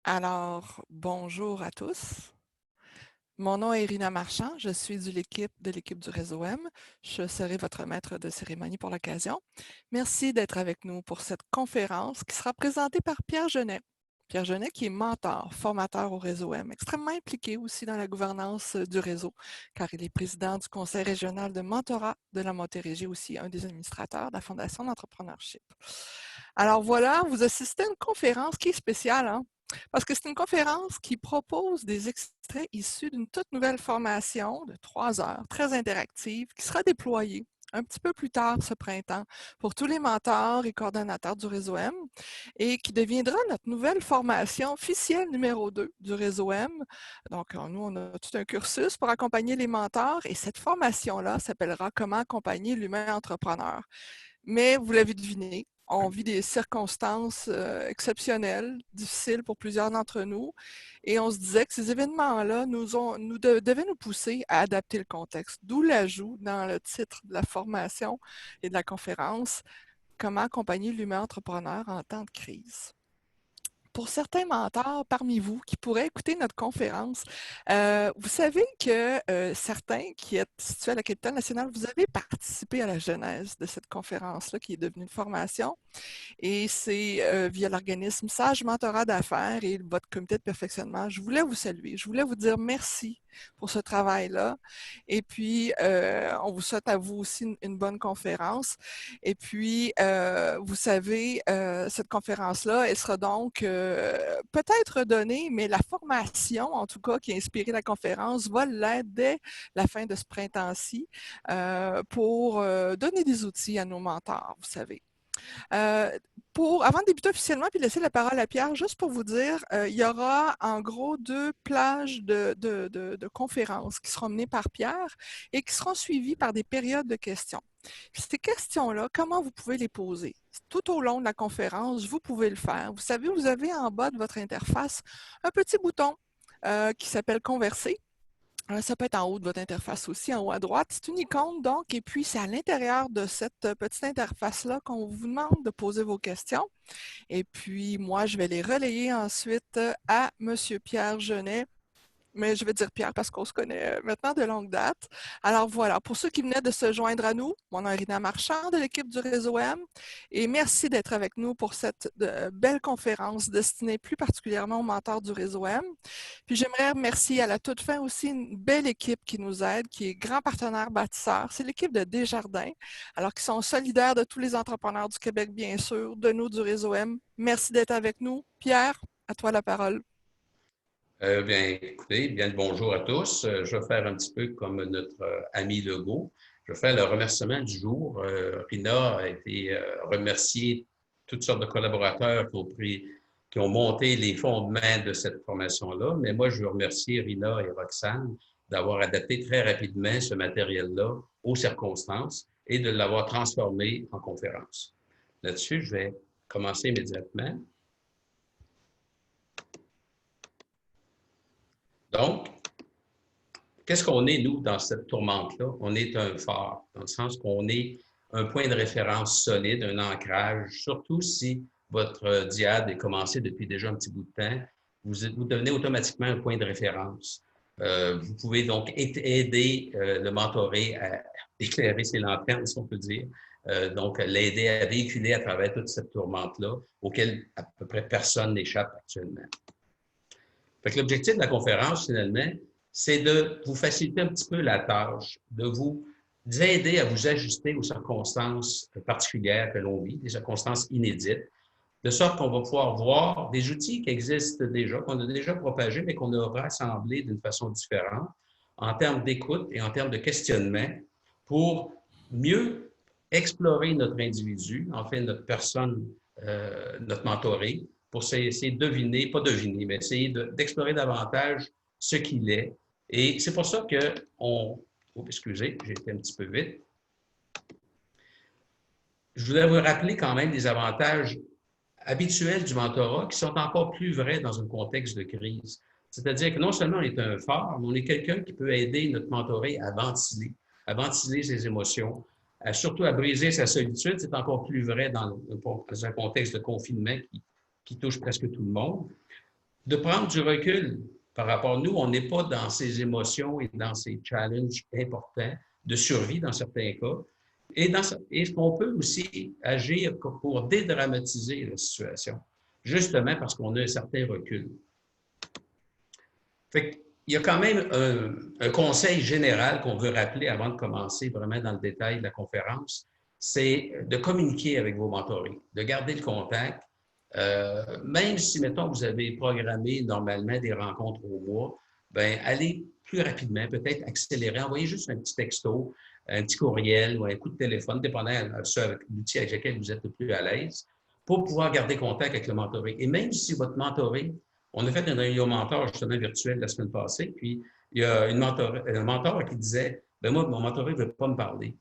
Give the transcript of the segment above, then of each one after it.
Alors, bonjour à tous. Mon nom est Irina Marchand, je suis de l'équipe du Réseau M. Je serai votre maître de cérémonie pour l'occasion. Merci d'être avec nous pour cette conférence qui sera présentée par Pierre Genet. Pierre Genet qui est mentor, formateur au Réseau M, extrêmement impliqué aussi dans la gouvernance du réseau, car il est président du Conseil régional de mentorat de la Montérégie, aussi un des administrateurs de la Fondation d'entrepreneurship. Alors voilà, vous assistez à une conférence qui est spéciale, hein? Parce que c'est une conférence qui propose des extraits issus d'une toute nouvelle formation de 3 heures, très interactive, qui sera déployée un petit peu plus tard ce printemps pour tous les mentors et coordonnateurs du réseau M et qui deviendra notre nouvelle formation officielle numéro 2 du réseau M. Donc, nous, on a tout un cursus pour accompagner les mentors et cette formation-là s'appellera Comment accompagner l'humain entrepreneur. Mais vous l'avez deviné, on vit des circonstances exceptionnelles, difficiles pour plusieurs d'entre nous, et on se disait que ces événements-là devaient nous pousser à adapter le contexte, d'où l'ajout dans le titre de la formation et de la conférence, Comment accompagner l'humain entrepreneur en temps de crise. Pour certains mentors parmi vous qui pourraient écouter notre conférence, vous savez que certains qui êtes situés à la capitale nationale, vous avez participé à la genèse de cette conférence-là qui est devenue une formation. Et c'est via l'organisme Sage Mentorat d'affaires et votre comité de perfectionnement. Je voulais vous saluer. Je voulais vous dire merci pour ce travail-là. Et puis, on vous souhaite à vous aussi une bonne conférence. Et puis, vous savez, cette conférence-là, elle sera donc peut-être donnée, mais la formation, en tout cas, qui a inspiré la conférence, va l'être dès la fin de ce printemps-ci pour donner des outils à nos mentors, vous savez. Euh, Avant de débuter officiellement puis laisser la parole à Pierre, juste pour vous dire, il y aura en gros 2 plages de conférences qui seront menées par Pierre et qui seront suivies par des périodes de questions. Ces questions-là, comment vous pouvez les poser? Tout au long de la conférence, vous pouvez le faire. Vous savez, vous avez en bas de votre interface un petit bouton qui s'appelle Converser. Ça peut être en haut de votre interface aussi, en haut à droite. C'est une icône, donc, et puis c'est à l'intérieur de cette petite interface-là qu'on vous demande de poser vos questions. Et puis, moi, je vais les relayer ensuite à M. Pierre Genet, mais je vais dire Pierre parce qu'on se connaît maintenant de longue date. Alors voilà, pour ceux qui venaient de se joindre à nous, mon nom est Rina Marchand de l'équipe du Réseau M et merci d'être avec nous pour cette belle conférence destinée plus particulièrement aux mentors du Réseau M. Puis j'aimerais remercier à la toute fin aussi une belle équipe qui nous aide, qui est grand partenaire bâtisseur. C'est l'équipe de Desjardins, alors qui sont solidaires de tous les entrepreneurs du Québec, bien sûr, de nous du Réseau M. Merci d'être avec nous. Pierre, à toi la parole. Bien, écoutez, bien le bonjour à tous. Je vais faire un petit peu comme notre ami Legault. Je vais faire le remerciement du jour. Rina a été remerciée, toutes sortes de collaborateurs qui ont monté les fondements de cette formation-là. Mais moi, je veux remercier Rina et Roxane d'avoir adapté très rapidement ce matériel-là aux circonstances et de l'avoir transformé en conférence. Là-dessus, je vais commencer immédiatement. Donc, qu'est-ce qu'on est, nous, dans cette tourmente-là? On est un phare, dans le sens qu'on est un point de référence solide, un ancrage, surtout si votre diade est commencé depuis déjà un petit bout de temps. Vous devenez automatiquement un point de référence. Vous pouvez donc aider le mentoré à éclairer ses lanternes, si on peut dire. Donc, l'aider à véhiculer à travers toute cette tourmente-là, auquel à peu près personne n'échappe actuellement. Fait que l'objectif de la conférence, finalement, c'est de vous faciliter un petit peu la tâche, de vous aider à vous ajuster aux circonstances particulières que l'on vit, des circonstances inédites, de sorte qu'on va pouvoir voir des outils qui existent déjà, qu'on a déjà propagés, mais qu'on a rassemblés d'une façon différente en termes d'écoute et en termes de questionnement pour mieux explorer notre individu, en fait notre personne, notre mentoré, pour essayer de deviner, pas deviner, mais essayer d'explorer davantage ce qu'il est. Et c'est pour ça qu'on... Oh, excusez, j'ai été un petit peu vite. Je voudrais vous rappeler quand même des avantages habituels du mentorat qui sont encore plus vrais dans un contexte de crise. C'est-à-dire que non seulement on est un phare, mais on est quelqu'un qui peut aider notre mentoré à ventiler ses émotions, surtout à briser sa solitude. C'est encore plus vrai dans un contexte de confinement qui touche presque tout le monde. de prendre du recul par rapport à nous. On n'est pas dans ces émotions et dans ces challenges importants de survie dans certains cas. Et on peut aussi agir pour dédramatiser la situation, justement parce qu'on a un certain recul. Fait qu'il y a quand même un conseil général qu'on veut rappeler avant de commencer vraiment dans le détail de la conférence, c'est de communiquer avec vos mentorés, de garder le contact. Même si, mettons, vous avez programmé normalement des rencontres au mois, bien, allez plus rapidement, peut-être accélérer, envoyez juste un petit texto, un petit courriel ou un coup de téléphone, dépendant de l'outil avec lequel vous êtes le plus à l'aise, pour pouvoir garder contact avec le mentoré. Et même si votre mentoré, on a fait une réunion mentor justement virtuelle la semaine passée, puis il y a un mentor qui disait, ben moi, mon mentoré ne veut pas me parler.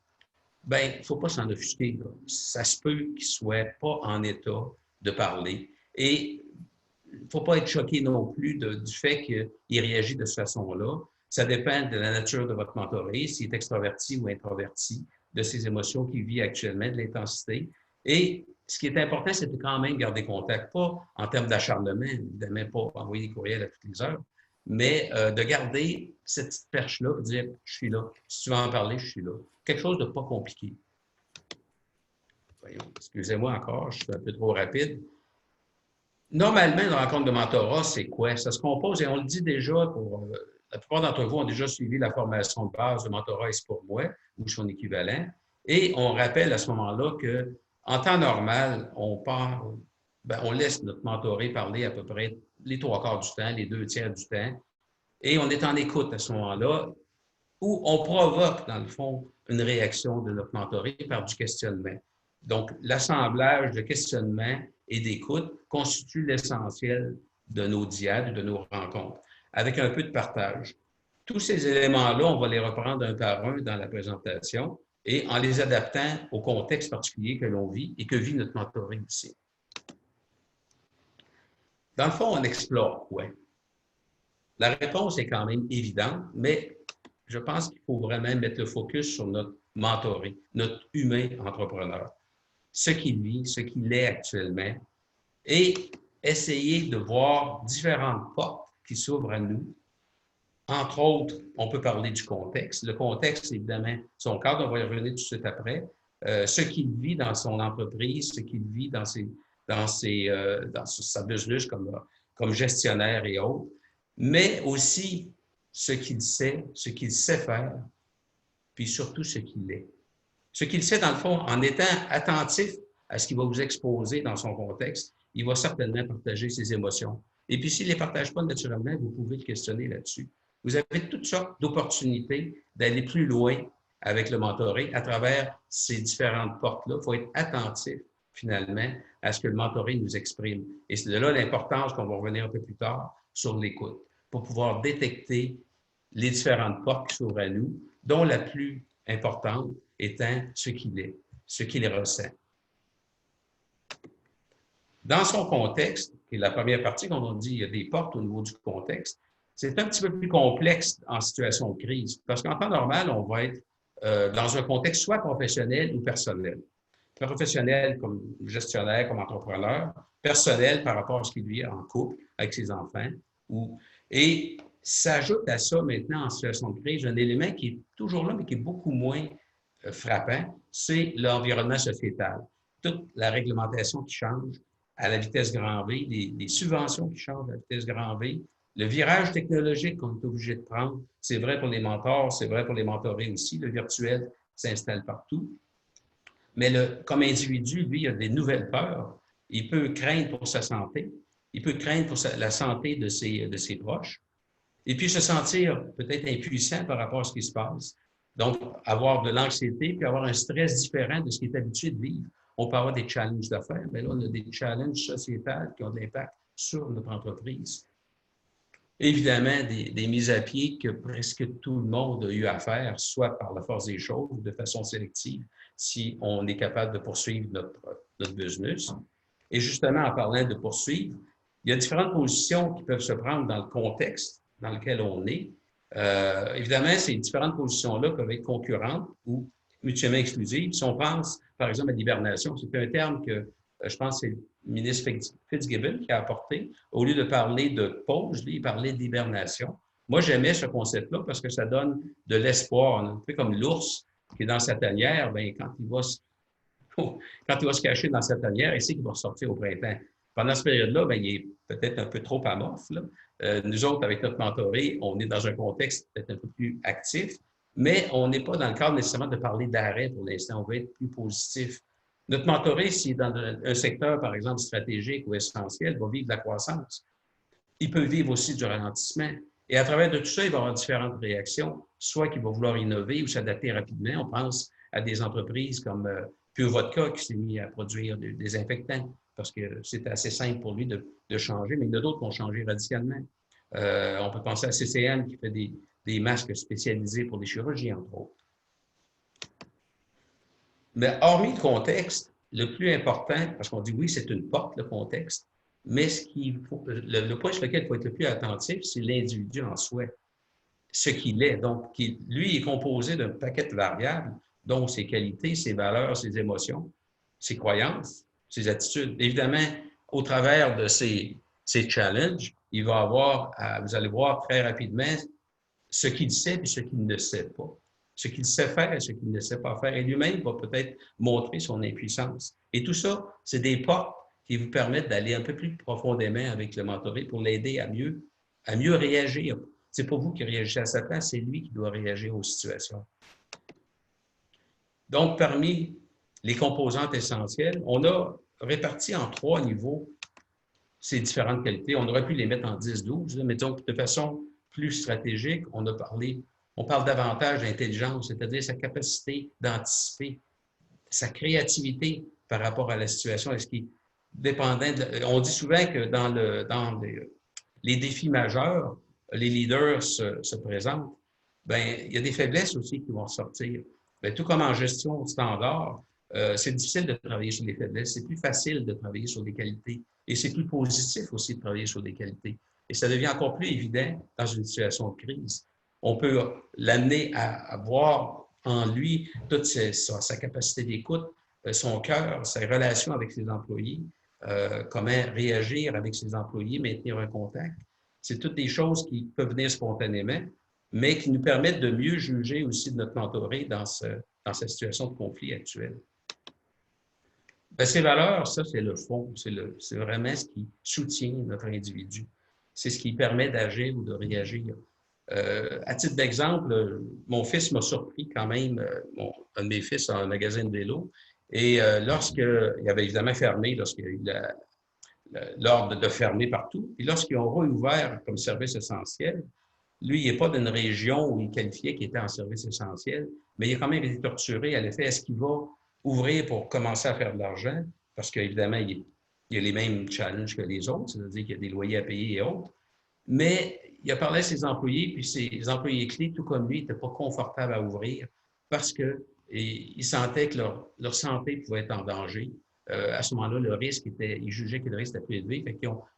Ben, il ne faut pas s'en offusquer. Là. Ça se peut qu'il ne soit pas en état de parler. Et il ne faut pas être choqué non plus du fait qu'il réagit de cette façon-là. Ça dépend de la nature de votre mentoré, s'il est extraverti ou introverti, de ses émotions qu'il vit actuellement, de l'intensité. Et ce qui est important, c'est de quand même garder contact, pas en termes d'acharnement, évidemment pas envoyer des courriels à toutes les heures, mais de garder cette petite perche-là, de dire « je suis là, si tu veux en parler, je suis là ». Quelque chose de pas compliqué. Voyons, excusez-moi encore, je suis un peu trop rapide. Normalement, une rencontre de mentorat, c'est quoi? Ça se compose, et on le dit déjà, pour la plupart d'entre vous ont déjà suivi la formation de base de mentorat est pour moi ou son équivalent. Et on rappelle à ce moment-là qu'en temps normal, on laisse notre mentoré parler à peu près les 3/4 du temps, les 2/3 du temps, et on est en écoute à ce moment-là, où on provoque, dans le fond, une réaction de notre mentoré par du questionnement. Donc, l'assemblage de questionnement et d'écoute constitue l'essentiel de nos diades, de nos rencontres, avec un peu de partage. Tous ces éléments-là, on va les reprendre un par un dans la présentation et en les adaptant au contexte particulier que l'on vit et que vit notre mentoré ici. Dans le fond, on explore quoi? La réponse est quand même évidente, mais je pense qu'il faut vraiment mettre le focus sur notre mentoré, notre humain entrepreneur, ce qu'il vit, ce qu'il est actuellement, et essayer de voir différentes portes qui s'ouvrent à nous. Entre autres, on peut parler du contexte. Le contexte, évidemment, son cadre, on va y revenir tout de suite après. Ce qu'il vit dans son entreprise, ce qu'il vit dans sa business comme gestionnaire et autres, mais aussi ce qu'il sait faire, puis surtout ce qu'il est. Ce qu'il sait, dans le fond, en étant attentif à ce qu'il va vous exposer dans son contexte, il va certainement partager ses émotions. Et puis, s'il ne les partage pas naturellement, vous pouvez le questionner là-dessus. Vous avez toutes sortes d'opportunités d'aller plus loin avec le mentoré à travers ces différentes portes-là. Il faut être attentif, finalement, à ce que le mentoré nous exprime. Et c'est de là l'importance qu'on va revenir un peu plus tard sur l'écoute, pour pouvoir détecter les différentes portes qui s'ouvrent à nous, dont la plus importante étant ce qu'il est, ce qu'il ressent. Dans son contexte, et la première partie, quand on dit il y a des portes au niveau du contexte, c'est un petit peu plus complexe en situation de crise, parce qu'en temps normal, on va être dans un contexte soit professionnel ou personnel. Professionnel comme gestionnaire, comme entrepreneur, personnel par rapport à ce qu'il vit en couple avec ses enfants. Et s'ajoute à ça maintenant en situation de crise un élément qui est toujours là, mais qui est beaucoup moins frappant, c'est l'environnement sociétal. Toute la réglementation qui change à la vitesse grand V, les subventions qui changent à la vitesse grand V, le virage technologique qu'on est obligé de prendre, c'est vrai pour les mentors, c'est vrai pour les mentorés aussi, le virtuel s'installe partout. Mais comme individu, lui, il a des nouvelles peurs. Il peut craindre pour sa santé, il peut craindre pour la santé de ses proches, et puis se sentir peut-être impuissant par rapport à ce qui se passe. Donc, avoir de l'anxiété, puis avoir un stress différent de ce qu'il est habitué de vivre. On peut avoir des challenges d'affaires, mais là, on a des challenges sociétals qui ont de l'impact sur notre entreprise. Évidemment, des mises à pied que presque tout le monde a eu à faire, soit par la force des choses ou de façon sélective, si on est capable de poursuivre notre business. Et justement, en parlant de poursuivre, il y a différentes positions qui peuvent se prendre dans le contexte dans lequel on est. Évidemment, ces différentes positions-là peuvent être concurrentes ou mutuellement exclusives. Si on pense, par exemple, à l'hibernation, c'est un terme que je pense que c'est le ministre Fitzgibbon qui a apporté. Au lieu de parler de pause, lui, il parlait d'hibernation. Moi, j'aimais ce concept-là parce que ça donne de l'espoir. Un peu comme l'ours qui est dans sa tanière, bien, quand il va se cacher dans sa tanière, il sait qu'il va ressortir au printemps. Pendant cette période-là, bien, il est peut-être un peu trop amorphe. Là. Nous autres, avec notre mentoré, on est dans un contexte peut-être un peu plus actif, mais on n'est pas dans le cadre nécessairement de parler d'arrêt pour l'instant. On veut être plus positif. Notre mentoré, s'il est dans un secteur, par exemple, stratégique ou essentiel, va vivre de la croissance. Il peut vivre aussi du ralentissement. Et à travers de tout ça, il va avoir différentes réactions, soit qu'il va vouloir innover ou s'adapter rapidement. On pense à des entreprises comme Pure Vodka qui s'est mis à produire des désinfectants parce que c'est assez simple pour lui de changer, mais il y en a d'autres qui ont changé radicalement. On peut penser à CCM qui fait des masques spécialisés pour les chirurgies, entre autres. Mais hormis le contexte, le plus important, parce qu'on dit oui, c'est une porte, le contexte, mais le point sur lequel il faut être le plus attentif, c'est l'individu en soi, ce qu'il est. Donc, lui est composé d'un paquet de variables, dont ses qualités, ses valeurs, ses émotions, ses croyances, ses attitudes. Évidemment, au travers de ces challenges, il va avoir, vous allez voir très rapidement, ce qu'il sait et ce qu'il ne sait pas. Ce qu'il sait faire et ce qu'il ne sait pas faire. Et lui-même va peut-être montrer son impuissance. Et tout ça, c'est des portes qui vous permettent d'aller un peu plus profondément avec le mentoré pour l'aider à mieux réagir. C'est pas vous qui réagissez à sa place, c'est lui qui doit réagir aux situations. Donc, parmi les composantes essentielles, on a réparti en 3 niveaux ces différentes qualités. On aurait pu les mettre en 10-12, mais donc, de façon plus stratégique, on parle davantage d'intelligence, c'est-à-dire sa capacité d'anticiper, sa créativité par rapport à la situation. Est-ce qui dépendant on dit souvent que dans les défis majeurs, les leaders se présentent, bien, il y a des faiblesses aussi qui vont sortir. Bien, tout comme en gestion standard, c'est difficile de travailler sur les faiblesses. C'est plus facile de travailler sur des qualités. Et c'est plus positif aussi de travailler sur des qualités. Et ça devient encore plus évident dans une situation de crise. On peut l'amener à voir en lui toute sa capacité d'écoute, son cœur, sa relation avec ses employés, comment réagir avec ses employés, maintenir un contact. C'est toutes des choses qui peuvent venir spontanément, mais qui nous permettent de mieux juger aussi de notre mentoré dans cette situation de conflit actuelle. Bien, ces valeurs, ça, c'est le fond. C'est vraiment ce qui soutient notre individu. C'est ce qui permet d'agir ou de réagir. À titre d'exemple, mon fils m'a surpris quand même. Un de mes fils a un magasin de vélo. Et lorsqu'il avait évidemment fermé, lorsqu'il y a eu l'ordre de fermer partout, et lorsqu'ils ont rouvert comme service essentiel, lui, il n'est pas d'une région où il qualifiait qu'il était en service essentiel, mais il a quand même été torturé à l'effet, est-ce qu'il va ouvrir pour commencer à faire de l'argent? Parce qu'évidemment, il y a les mêmes challenges que les autres, c'est-à-dire qu'il y a des loyers à payer et autres. Mais il a parlé à ses employés, puis ses employés clés, tout comme lui, n'étaient pas confortables à ouvrir parce qu'ils sentaient que leur santé pouvait être en danger. À ce moment-là, ils jugeaient que le risque était plus élevé.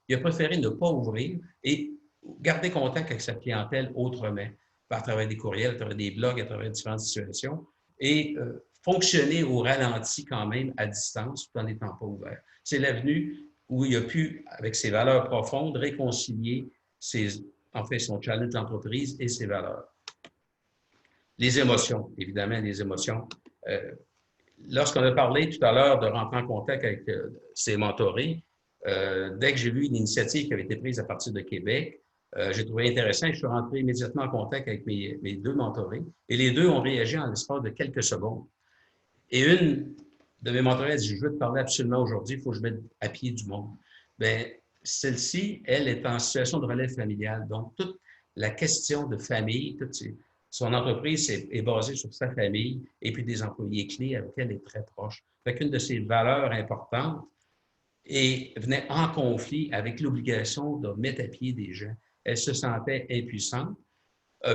Il a préféré ne pas ouvrir et garder contact avec sa clientèle autrement, à travers des courriels, à travers des blogs, à travers différentes situations, et fonctionner au ralenti quand même à distance tout en n'étant pas ouvert. C'est l'avenue où il a pu, avec ses valeurs profondes, réconcilier son challenge d'entreprise et ses valeurs. Les émotions, évidemment, les émotions. Lorsqu'on a parlé tout à l'heure de rentrer en contact avec ses mentorés, dès que j'ai vu une initiative qui avait été prise à partir de Québec, j'ai trouvé intéressant et je suis rentré immédiatement en contact avec mes 2 mentorés et les 2 ont réagi en l'espace de quelques secondes. Et une de mes mentorés a dit, je veux te parler absolument aujourd'hui, il faut que je mette à pied du monde. Bien, celle-ci, elle est en situation de relève familiale. Donc, toute la question de famille, son entreprise est basée sur sa famille et puis des employés clés avec qui elle est très proche. Fait qu'une de ses valeurs importantes venait en conflit avec l'obligation de mettre à pied des gens. Elle se sentait impuissante.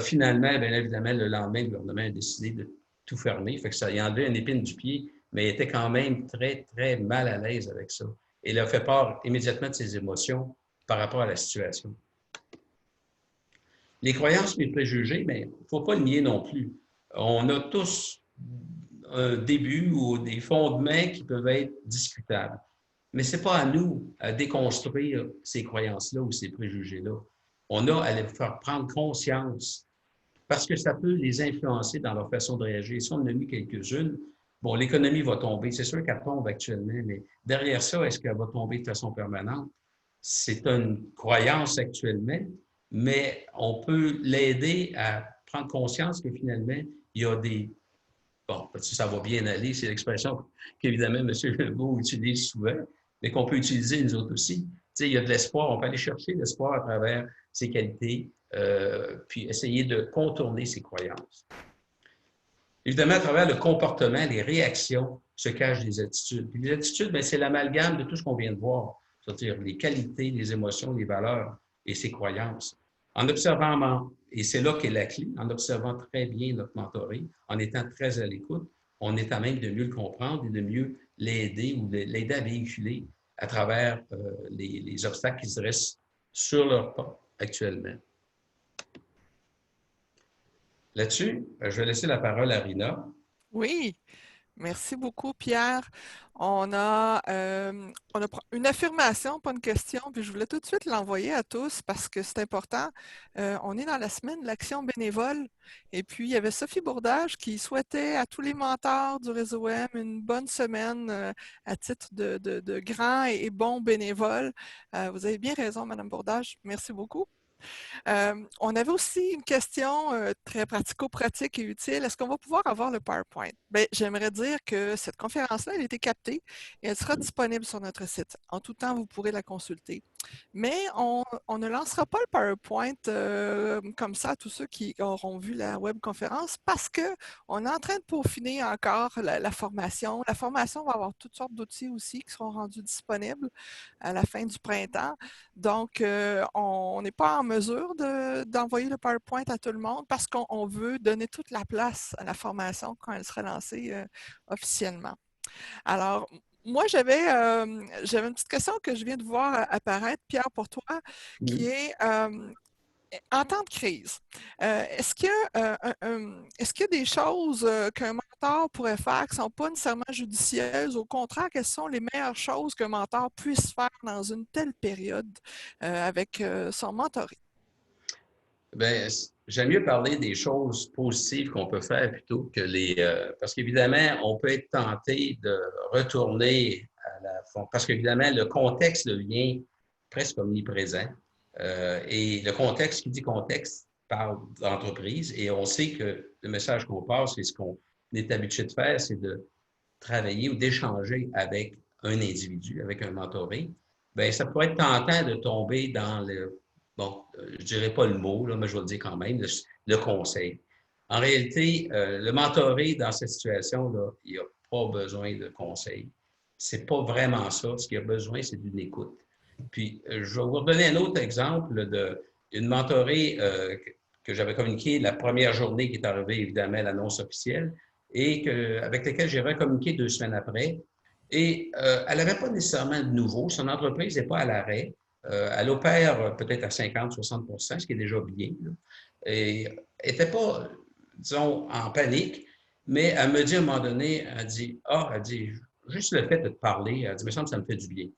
Finalement, bien évidemment, le lendemain, le gouvernement a décidé de tout fermer. Fait que ça y enlevait une épine du pied, mais elle était quand même très, très mal à l'aise avec ça. Et elle a fait part immédiatement de ses émotions par rapport à la situation. Les croyances et les préjugés, mais il ne faut pas le nier non plus. On a tous un début ou des fondements qui peuvent être discutables. Mais ce n'est pas à nous à déconstruire ces croyances-là ou ces préjugés-là. On a à les faire prendre conscience parce que ça peut les influencer dans leur façon de réagir. Si on en a mis quelques-unes, bon, l'économie va tomber. C'est sûr qu'elle tombe actuellement, mais derrière ça, est-ce qu'elle va tomber de façon permanente? C'est une croyance actuellement, mais on peut l'aider à prendre conscience que finalement, il y a des... Bon, ça va bien aller, c'est l'expression qu'évidemment M. Legault utilise souvent, mais qu'on peut utiliser nous autres aussi. Tu sais, il y a de l'espoir, on peut aller chercher l'espoir à travers ses qualités, puis essayer de contourner ses croyances. Évidemment, à travers le comportement, les réactions, se cachent des attitudes. Puis les attitudes, bien, c'est l'amalgame de tout ce qu'on vient de voir, c'est-à-dire les qualités, les émotions, les valeurs et ses croyances. En observant, et c'est là qu'est la clé, en observant très bien notre mentoré, en étant très à l'écoute, on est à même de mieux le comprendre et de mieux l'aider ou l'aider à véhiculer à travers les obstacles qui se dressent sur leur pas actuellement. Là-dessus, je vais laisser la parole à Rina. Oui, merci beaucoup, Pierre. On a une affirmation, pas une question, puis je voulais tout de suite l'envoyer à tous parce que c'est important. On est dans la semaine de l'action bénévole et puis il y avait Sophie Bourdage qui souhaitait à tous les mentors du réseau M une bonne semaine à titre de grands et bons bénévoles. Vous avez bien raison, Madame Bourdage. Merci beaucoup. On avait aussi une question très pratico-pratique et utile. Est-ce qu'on va pouvoir avoir le PowerPoint? Bien, j'aimerais dire que cette conférence-là, elle a été captée et elle sera disponible sur notre site. En tout temps, vous pourrez la consulter. Mais on ne lancera pas le PowerPoint comme ça à tous ceux qui auront vu la webconférence parce qu'on est en train de peaufiner encore la formation. La formation va avoir toutes sortes d'outils aussi qui seront rendus disponibles à la fin du printemps. Donc, on n'est pas en mesure d'envoyer le PowerPoint à tout le monde parce qu'on veut donner toute la place à la formation quand elle sera lancée officiellement. Alors, moi, j'avais une petite question que je viens de voir apparaître, Pierre, pour toi, qui est en temps de crise. Est-ce qu'il y a des choses qu'un mentor pourrait faire qui ne sont pas nécessairement judicieuses? Au contraire, quelles sont les meilleures choses qu'un mentor puisse faire dans une telle période avec son mentoré? Bien, j'aime mieux parler des choses positives qu'on peut faire plutôt que les... parce qu'évidemment, on peut être tenté de retourner à la... Parce qu'évidemment, le contexte devient presque omniprésent. Et le contexte, qui dit contexte, parle d'entreprise. Et on sait que le message qu'on passe, c'est ce qu'on est habitué de faire, c'est de travailler ou d'échanger avec un individu, avec un mentoré. Bien, ça pourrait être tentant de tomber dans le bon, je ne dirais pas le mot, là, mais je vais le dire quand même, le conseil. En réalité, le mentoré dans cette situation-là, il n'a pas besoin de conseil. Ce n'est pas vraiment ça. Ce qu'il a besoin, c'est d'une écoute. Puis, je vais vous redonner un autre exemple d'une mentorée que j'avais communiquée la première journée qui est arrivée, évidemment, à l'annonce officielle, et avec laquelle j'ai recommuniqué 2 semaines après. Et elle n'avait pas nécessairement de nouveau. Son entreprise n'est pas à l'arrêt. Elle opère peut-être à 50-60 % ce qui est déjà bien. Là. Et elle n'était pas, disons, en panique, mais elle me dit à un moment donné, elle dit, juste le fait de te parler, elle dit, il me semble que ça me fait du bien.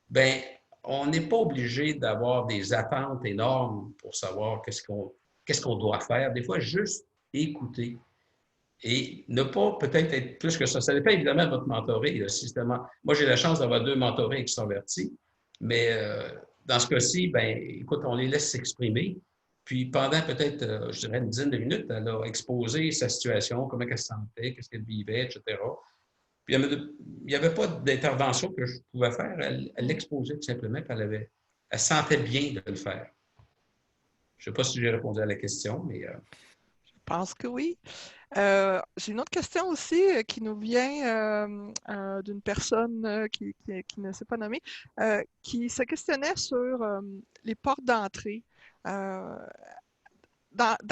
Bien, on n'est pas obligé d'avoir des attentes énormes pour savoir qu'est-ce qu'on doit faire. Des fois, juste écouter et ne pas peut-être être plus que ça. Ça dépend évidemment de votre mentoré. Moi, j'ai la chance d'avoir 2 mentorés extravertis, mais dans ce cas-ci, ben, écoute, on les laisse s'exprimer. Puis pendant peut-être, je dirais, une dizaine de minutes, elle a exposé sa situation, comment elle se sentait, qu'est-ce qu'elle vivait, etc. Puis il n'y avait pas d'intervention que je pouvais faire. Elle l'exposait tout simplement, puis elle sentait bien de le faire. Je ne sais pas si j'ai répondu à la question, mais... Je pense que oui. J'ai une autre question aussi qui nous vient d'une personne qui ne s'est pas nommée, qui se questionnait sur les portes d'entrée. Dans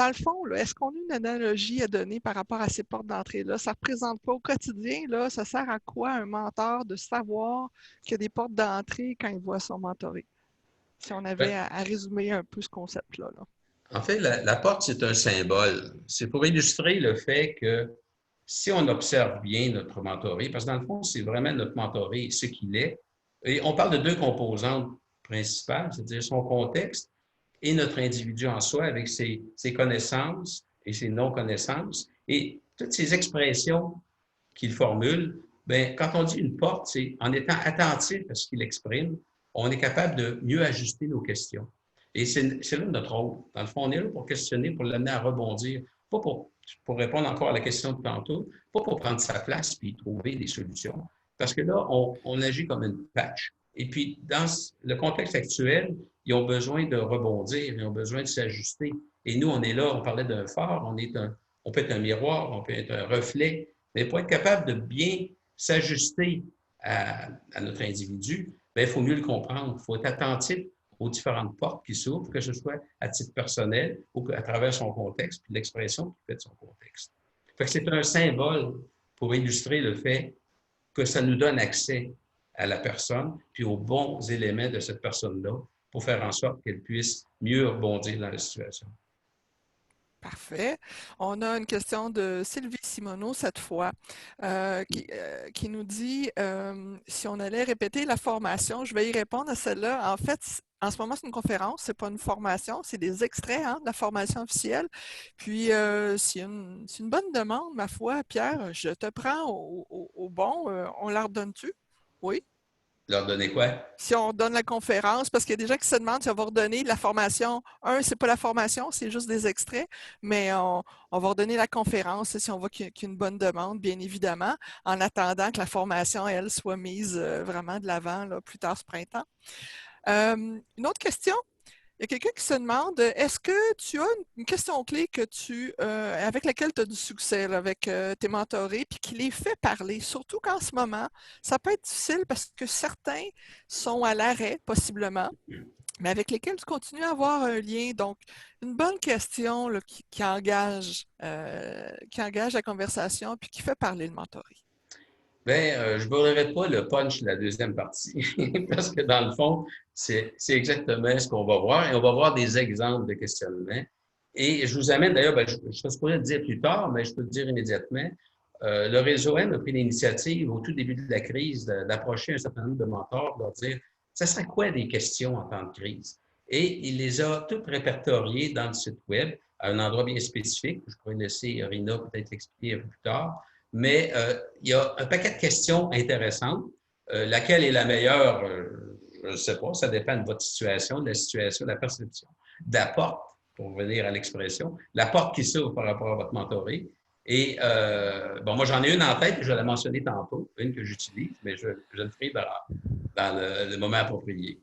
le fond, est-ce qu'on a une analogie à donner par rapport à ces portes d'entrée-là? Ça représente quoi au quotidien? Là, ça sert à quoi un mentor de savoir qu'il y a des portes d'entrée quand il voit son mentoré? Si on avait Ben, à résumer un peu ce concept-là. Là. en fait, la porte, c'est un symbole. C'est pour illustrer le fait que si on observe bien notre mentoré, parce que dans le fond, c'est vraiment notre mentoré, ce qu'il est, Et on parle de deux composantes principales, c'est-à-dire son contexte et notre individu en soi avec ses connaissances et ses non-connaissances. Et toutes ces expressions qu'il formule, bien, quand on dit une porte, c'est en étant attentif à ce qu'il exprime, on est capable de mieux ajuster nos questions. Et c'est là notre rôle. Dans le fond, on est là pour questionner, pour l'amener à rebondir, pas pour répondre encore à la question de tantôt, pas pour prendre sa place puis trouver des solutions. Parce que là, on agit comme une patch. Et puis, dans le contexte actuel, ils ont besoin de rebondir, ils ont besoin de s'ajuster. Et nous, on est là, on parlait d'un phare, on peut être un miroir, on peut être un reflet, mais pour être capable de bien s'ajuster à notre individu, bien, il faut mieux le comprendre. Il faut être attentif aux différentes portes qui s'ouvrent, que ce soit à titre personnel ou à travers son contexte, puis l'expression qu'il fait de son contexte. Fait que c'est un symbole pour illustrer le fait que ça nous donne accès à la personne, puis aux bons éléments de cette personne-là pour faire en sorte qu'elle puisse mieux rebondir dans la situation. Parfait. On a une question de Sylvie Simoneau cette fois, qui nous dit si on allait répéter la formation. Je vais y répondre à celle-là. En fait, en ce moment, c'est une conférence, c'est pas une formation, c'est des extraits de la formation officielle. Puis, c'est une bonne demande, ma foi, Pierre. Je te prends au bon. On la redonne-tu? Oui. Leur donner quoi? Si on donne la conférence, parce qu'il y a des gens qui se demandent si on va redonner la formation. C'est pas la formation, c'est juste des extraits, mais on va redonner la conférence si on voit qu'il y a une bonne demande, bien évidemment, en attendant que la formation, elle, soit mise vraiment de l'avant là, plus tard ce printemps. Une autre question. Il y a quelqu'un qui se demande, est-ce que tu as une question clé avec laquelle tu as du succès, là, avec tes mentorés, puis qui les fait parler, surtout qu'en ce moment, ça peut être difficile parce que certains sont à l'arrêt, possiblement, mais avec lesquels tu continues à avoir un lien. Donc, une bonne question là, qui engage la conversation, puis qui fait parler le mentoré. Bien, je ne brûlerai pas le punch de la deuxième partie, parce que dans le fond, c'est exactement ce qu'on va voir, et on va voir des exemples de questionnement. Et je vous amène, d'ailleurs, je serais supposé le dire plus tard, mais je peux le dire immédiatement. Le réseau M a pris l'initiative au tout début de la crise d'approcher un certain nombre de mentors, de leur dire, ça serait quoi des questions en temps de crise? Et il les a toutes répertoriées dans le site Web, à un endroit bien spécifique. Je pourrais laisser Rina peut-être l'expliquer un peu plus tard. Mais il y a un paquet de questions intéressantes. Laquelle est la meilleure? Je ne sais pas, ça dépend de votre situation, de la situation, de la perception, de la porte, pour revenir à l'expression, la porte qui s'ouvre par rapport à votre mentoré. Et bon, moi, j'en ai une en tête, je l'ai mentionné tantôt, une que j'utilise, mais je le ferai dans le moment approprié.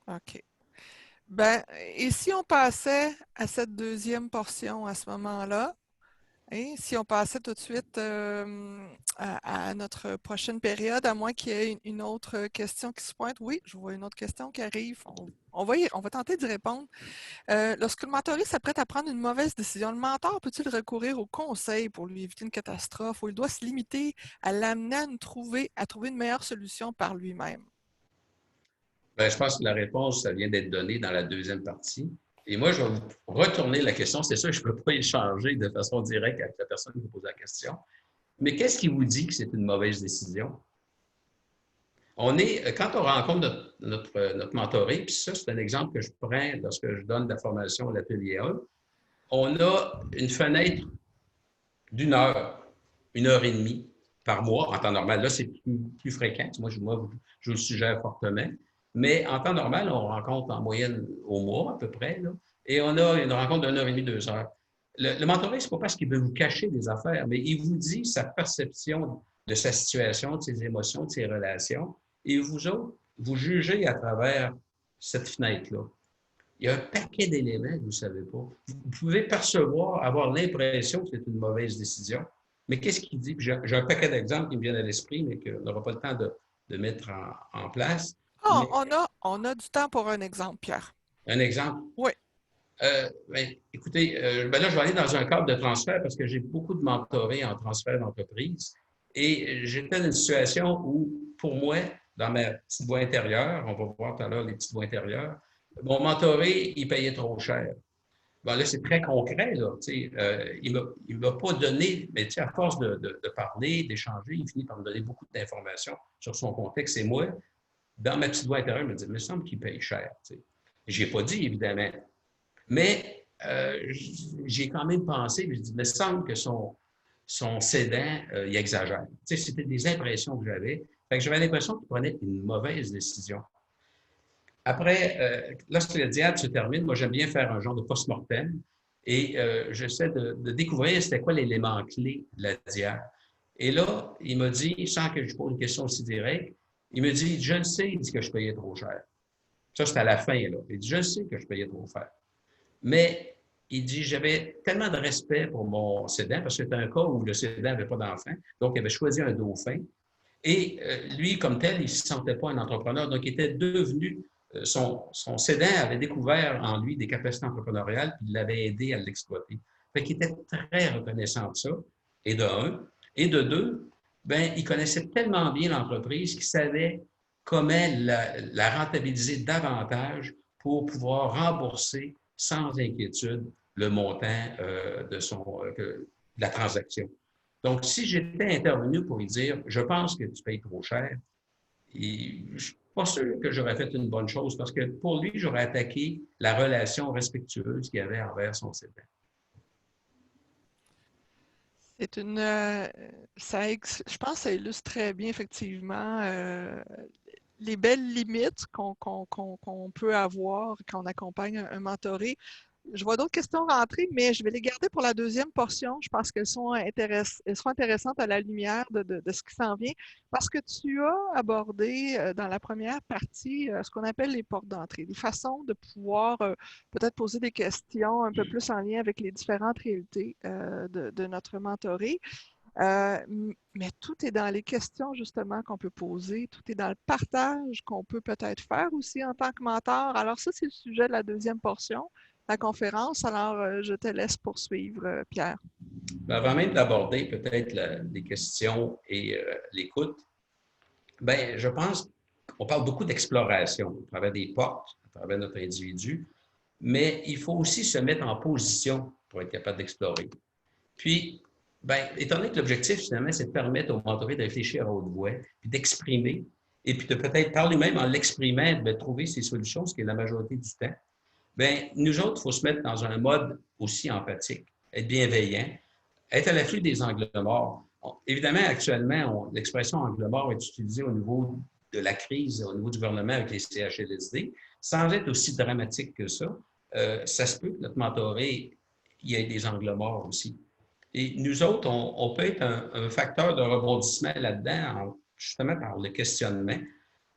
OK. Ben, et si on passait à cette deuxième portion à ce moment-là? Et si on passait tout de suite à notre prochaine période, à moins qu'il y ait une autre question qui se pointe. Oui, je vois une autre question qui arrive. On va tenter d'y répondre. Lorsque le mentoriste s'apprête à prendre une mauvaise décision, le mentor peut-il recourir au conseil pour lui éviter une catastrophe ou il doit se limiter à l'amener à trouver une meilleure solution par lui-même? Bien, je pense que la réponse, ça vient d'être donnée dans la deuxième partie. Et moi, je vais vous retourner la question. C'est sûr, je ne peux pas échanger de façon directe avec la personne qui vous pose la question. Mais qu'est-ce qui vous dit que c'est une mauvaise décision? Quand on rencontre notre mentoré, puis ça, c'est un exemple que je prends lorsque je donne la formation à l'atelier 1, on a une fenêtre une heure et demie par mois. En temps normal, là, c'est plus fréquent. Moi, je le suggère fortement. Mais en temps normal, on rencontre en moyenne au mois, à peu près, là, et on a une rencontre d'une heure et demie, 2 heures. Le mentorat, ce n'est pas parce qu'il veut vous cacher des affaires, mais il vous dit sa perception de sa situation, de ses émotions, de ses relations, et vous autres, vous jugez à travers cette fenêtre-là. Il y a un paquet d'éléments que vous ne savez pas. Vous pouvez percevoir, avoir l'impression que c'est une mauvaise décision, mais qu'est-ce qu'il dit? J'ai un paquet d'exemples qui me viennent à l'esprit, mais qu'on n'aura pas le temps de mettre en place. Ah, Mais on a du temps pour un exemple, Pierre. un exemple. Oui. Ben, écoutez, ben là, je vais aller dans un cadre de transfert parce que j'ai beaucoup de mentorés en transfert d'entreprise. Et j'étais dans une situation où, pour moi, dans ma petite voie intérieure, on va voir tout à l'heure les petites voies intérieures, mon mentoré, il payait trop cher. Bon, là, c'est très concret, là. Il ne m'a pas donné, mais à force de parler, d'échanger, il finit par me donner beaucoup d'informations sur son contexte. Et moi, dans ma petite voix intérieure, je me dis, il me semble qu'il paye cher. Je n'ai pas dit, évidemment. Mais j'ai quand même pensé, puis je dis, il me semble que son cédant, il exagère. C'était des impressions que j'avais. Fait que j'avais l'impression qu'il prenait une mauvaise décision. Après, lorsque le diade se termine, moi, j'aime bien faire un genre de post-mortem et j'essaie de découvrir c'était quoi l'élément clé de la diade. Et là, il m'a dit, sans que je pose une question aussi directe, il me dit, je le sais, il dit que je payais trop cher. Ça, c'est à la fin, là. Il dit, je le sais que je payais trop cher. Mais il dit, j'avais tellement de respect pour mon cédant, parce que c'était un cas où le cédant n'avait pas d'enfant, donc il avait choisi un dauphin. Et lui, comme tel, il ne se sentait pas un entrepreneur, donc il était devenu, son cédant avait découvert en lui des capacités entrepreneuriales, puis il l'avait aidé à l'exploiter. Fait qu'il était très reconnaissant de ça, et de un. Et de deux, ben, il connaissait tellement bien l'entreprise qu'il savait comment la rentabiliser davantage pour pouvoir rembourser sans inquiétude le montant de la transaction. Donc, si j'étais intervenu pour lui dire, je pense que tu payes trop cher, et je ne suis pas sûr que j'aurais fait une bonne chose parce que pour lui, j'aurais attaqué la relation respectueuse qu'il avait envers son cédant. C'est une, je pense que ça illustre très bien effectivement les belles limites qu'on peut avoir quand on accompagne un mentoré. Je vois d'autres questions rentrer, mais je vais les garder pour la deuxième portion. Je pense qu'elles seront intéressantes à la lumière de ce qui s'en vient, parce que tu as abordé dans la première partie ce qu'on appelle les portes d'entrée, des façons de pouvoir peut-être poser des questions un peu plus en lien avec les différentes réalités de notre mentoré. Mais tout est dans les questions justement qu'on peut poser, tout est dans le partage qu'on peut peut-être faire aussi en tant que mentor. Alors ça, c'est le sujet de la deuxième portion, la conférence. Alors, je te laisse poursuivre, Pierre. Avant même d'aborder peut-être les questions et l'écoute, ben, je pense qu'on parle beaucoup d'exploration à travers des portes, à travers notre individu, mais il faut aussi se mettre en position pour être capable d'explorer. Puis, ben, étant donné que l'objectif, finalement, c'est de permettre au mentoré de réfléchir à haute voix, puis d'exprimer, et puis de peut-être par lui-même, en l'exprimant, de trouver ses solutions, ce qui est la majorité du temps, bien, nous autres, il faut se mettre dans un mode aussi empathique, être bienveillant, être à l'affût des angles morts. Évidemment, actuellement, l'expression angle mort est utilisée au niveau de la crise, au niveau du gouvernement avec les CHLSD, sans être aussi dramatique que ça. Ça se peut que notre mentoré, il y ait des angles morts aussi. Et nous autres, on peut être un facteur de rebondissement là-dedans, justement par le questionnement.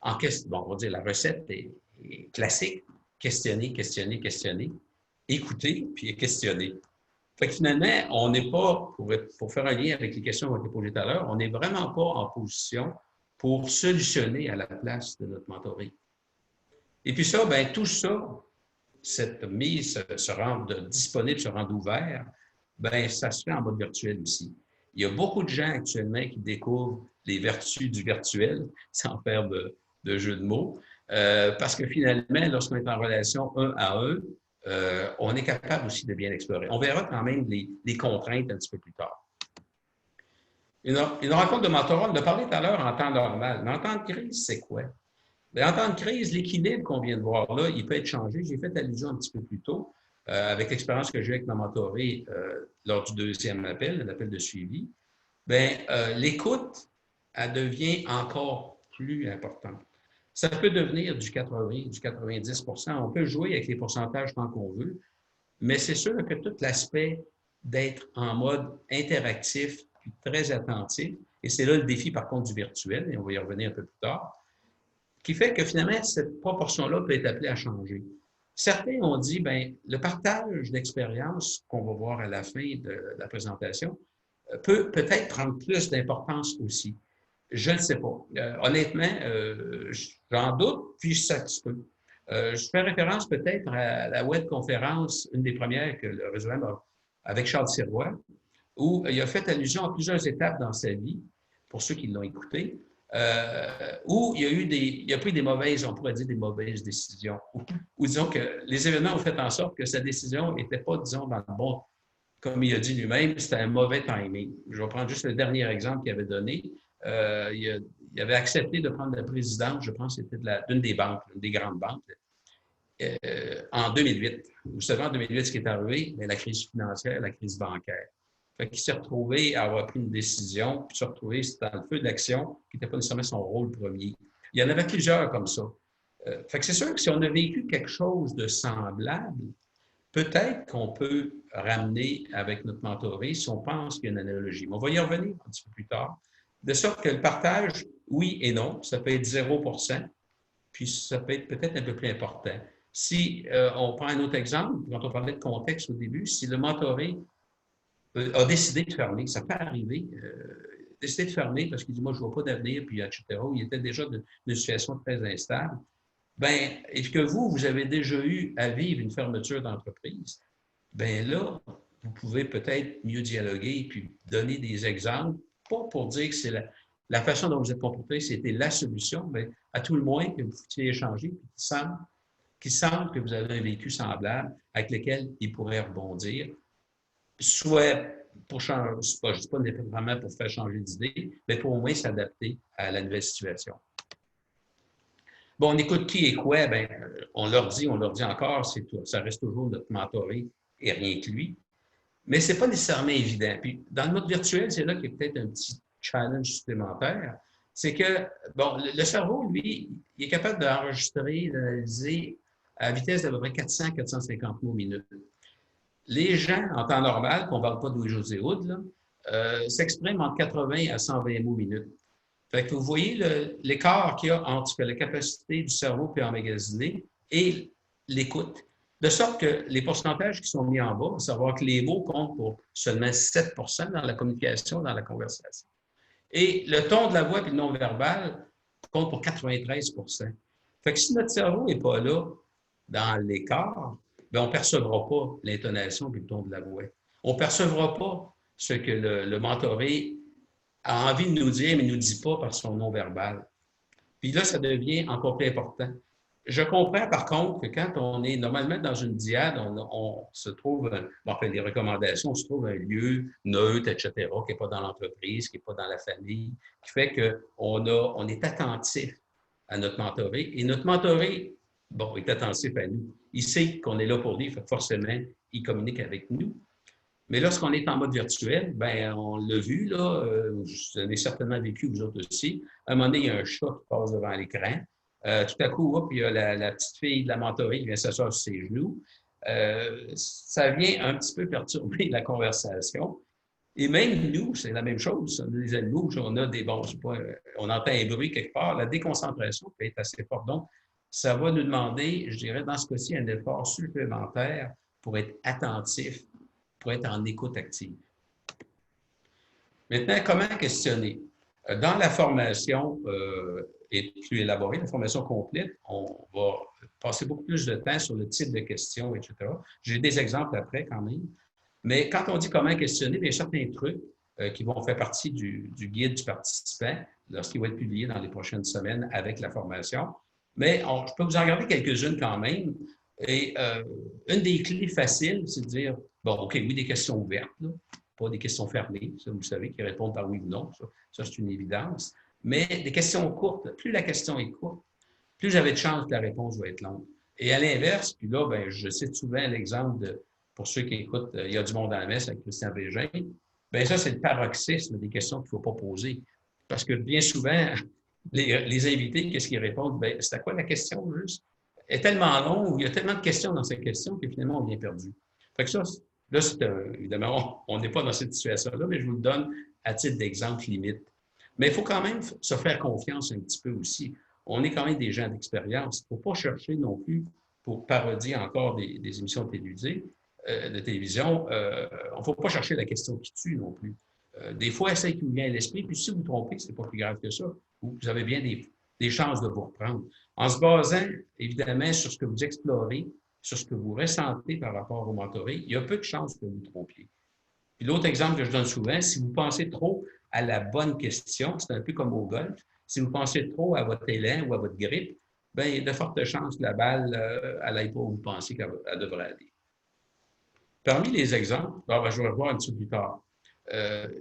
Bon, on va dire la recette est classique. Questionner, questionner, questionner. Écouter, puis questionner. Fait que finalement, on n'est pas, pour faire un lien avec les questions qui ont été posées tout à l'heure, on n'est vraiment pas en position pour solutionner à la place de notre mentoré. Et puis ça, bien, tout ça, cette mise se rendre disponible, se rendre ouvert, bien, ça se fait en mode virtuel aussi. Il y a beaucoup de gens actuellement qui découvrent les vertus du virtuel, sans faire de jeu de mots, parce que finalement, lorsqu'on est en relation un à un, on est capable aussi de bien explorer. On verra quand même les contraintes un petit peu plus tard. Une rencontre de mentorat, on a parlé tout à l'heure en temps normal, mais en temps de crise, c'est quoi? Bien, en temps de crise, l'équilibre qu'on vient de voir là, il peut être changé. J'ai fait allusion un petit peu plus tôt, avec l'expérience que j'ai eu avec ma mentorée lors du deuxième appel, l'appel de suivi. Bien, l'écoute, elle devient encore plus importante. Ça peut devenir du 80, du 90 %. On peut jouer avec les pourcentages tant qu'on veut, mais c'est sûr que tout l'aspect d'être en mode interactif puis très attentif, et c'est là le défi par contre du virtuel, et on va y revenir un peu plus tard, qui fait que finalement, cette proportion-là peut être appelée à changer. Certains ont dit, bien, le partage d'expérience qu'on va voir à la fin de la présentation peut peut-être prendre plus d'importance aussi. Je ne sais pas. Honnêtement, j'en doute, puis ça se peut. Je fais référence peut-être à la webconférence, une des premières que le réseau M a avec Charles Sirois, où il a fait allusion à plusieurs étapes dans sa vie, pour ceux qui l'ont écouté, où il a pris des mauvaises, on pourrait dire des mauvaises décisions, ou disons que les événements ont fait en sorte que sa décision n'était pas, disons, dans le bon, comme il a dit lui-même, c'était un mauvais timing. Je vais prendre juste le dernier exemple qu'il avait donné. Il il avait accepté de prendre la présidence, je pense, c'était d'une des banques, une des grandes banques, en 2008. Vous savez, en 2008, ce qui est arrivé, la crise financière, la crise bancaire. Fait qu'il s'est retrouvé à avoir pris une décision, puis se retrouver dans le feu de l'action, qui n'était pas nécessairement son rôle premier. Il y en avait plusieurs comme ça. Fait que c'est sûr que si on a vécu quelque chose de semblable, peut-être qu'on peut ramener avec notre mentoré si on pense qu'il y a une analogie. Mais on va y revenir un petit peu plus tard. De sorte que le partage, oui et non, ça peut être 0%, puis ça peut être peut-être un peu plus important. Si on prend un autre exemple, quand on parlait de contexte au début, si le mentoré a décidé de fermer, ça peut arriver, décidé de fermer parce qu'il dit, moi, je ne vois pas d'avenir, puis etc., il était déjà dans une situation très instable, bien, est-ce que vous avez déjà eu à vivre une fermeture d'entreprise? Bien là, vous pouvez peut-être mieux dialoguer puis donner des exemples, pas pour dire que c'est la façon dont vous êtes comporté, c'était la solution, mais à tout le moins que vous puissiez échanger puis qu'il semble que vous avez un vécu semblable avec lequel il pourrait rebondir, soit pour changer, je ne dis pas nécessairement pour faire changer d'idée, mais pour au moins s'adapter à la nouvelle situation. Bon, on écoute qui et quoi, bien, on leur dit encore, ça reste toujours notre mentoré et rien que lui. Mais ce n'est pas nécessairement évident. Puis, dans le mode virtuel, c'est là qu'il y a peut-être un petit challenge supplémentaire. C'est que, bon, le cerveau, lui, il est capable d'enregistrer, d'analyser à vitesse d'à peu près 400-450 mots minute. Les gens, en temps normal, qu'on ne parle pas de Louis-José Hood, s'expriment entre 80 à 120 mots minute. Fait que vous voyez l'écart qu'il y a entre la capacité du cerveau puis emmagasiner et l'écoute. De sorte que les pourcentages qui sont mis en bas, à savoir que les mots comptent pour seulement 7 dans la communication, dans la conversation. Et le ton de la voix et le non-verbal compte pour 93 Fait que si notre cerveau n'est pas là dans l'écart, bien, on ne percevra pas l'intonation et le ton de la voix. On ne percevra pas ce que le mentoré a envie de nous dire, mais ne nous dit pas par son non-verbal. Puis là, ça devient encore plus important. Je comprends par contre que quand on est normalement dans une diade, on se trouve, enfin, les recommandations, on se trouve un lieu neutre, etc., qui n'est pas dans l'entreprise, qui n'est pas dans la famille, qui fait qu'on est attentif à notre mentoré. Et notre mentoré, bon, est attentif à nous. Il sait qu'on est là pour lui, fait forcément, il communique avec nous. Mais lorsqu'on est en mode virtuel, bien, on l'a vu, là, vous avez certainement vécu, vous autres aussi. À un moment donné, il y a un chat qui passe devant l'écran. Tout à coup, hop, il y a la petite fille de la mentorée qui vient s'asseoir sur ses genoux. Ça vient un petit peu perturber la conversation. Et même nous, c'est la même chose. On a des animaux, on a des bons, je sais pas, on entend un bruit quelque part. La déconcentration peut être assez forte. Donc, ça va nous demander, je dirais, dans ce cas-ci, un effort supplémentaire pour être attentif, pour être en écoute active. Maintenant, comment questionner? Dans la formation plus élaborée, la formation complète, on va passer beaucoup plus de temps sur le type de questions, etc. J'ai des exemples après quand même. Mais quand on dit comment questionner, il y a certains trucs qui vont faire partie du guide du participant lorsqu'il va être publié dans les prochaines semaines avec la formation. Mais je peux vous en garder quelques-unes quand même. Et une des clés faciles, c'est de dire, bon, OK, oui, des questions ouvertes, là, pas des questions fermées, ça, vous savez, qui répondent par oui ou non, ça c'est une évidence. Mais des questions courtes, plus la question est courte, plus j'avais de chance que la réponse va être longue. Et à l'inverse, puis là, ben, je cite souvent l'exemple de, pour ceux qui écoutent, il y a du monde à la messe avec Christian Bégin, bien ça, c'est le paroxysme des questions qu'il ne faut pas poser. Parce que bien souvent, les invités, qu'est-ce qu'ils répondent? Bien, c'est à quoi la question, juste? Elle est tellement longue, il y a tellement de questions dans ces questions que finalement, on vient perdu. Fait que ça, là, évidemment, on n'est pas dans cette situation-là, mais je vous le donne à titre d'exemple limite. Mais il faut quand même se faire confiance un petit peu aussi. On est quand même des gens d'expérience. Il ne faut pas chercher non plus, pour parodier encore des émissions de télévision, on ne faut pas chercher la question qui tue non plus. Des fois, celle qui vous vient à l'esprit, puis si vous vous trompez, ce n'est pas plus grave que ça. Vous avez bien des chances de vous reprendre. En se basant, évidemment, sur ce que vous explorez, sur ce que vous ressentez par rapport au mentoré, il y a peu de chances que vous vous trompiez. Puis l'autre exemple que je donne souvent, si vous pensez trop à la bonne question, c'est un peu comme au golf, si vous pensez trop à votre élan ou à votre grippe, bien, il y a de fortes chances que la balle, elle n'aille pas où vous pensez qu'elle devrait aller. Parmi les exemples, je vais revoir un petit peu plus tard.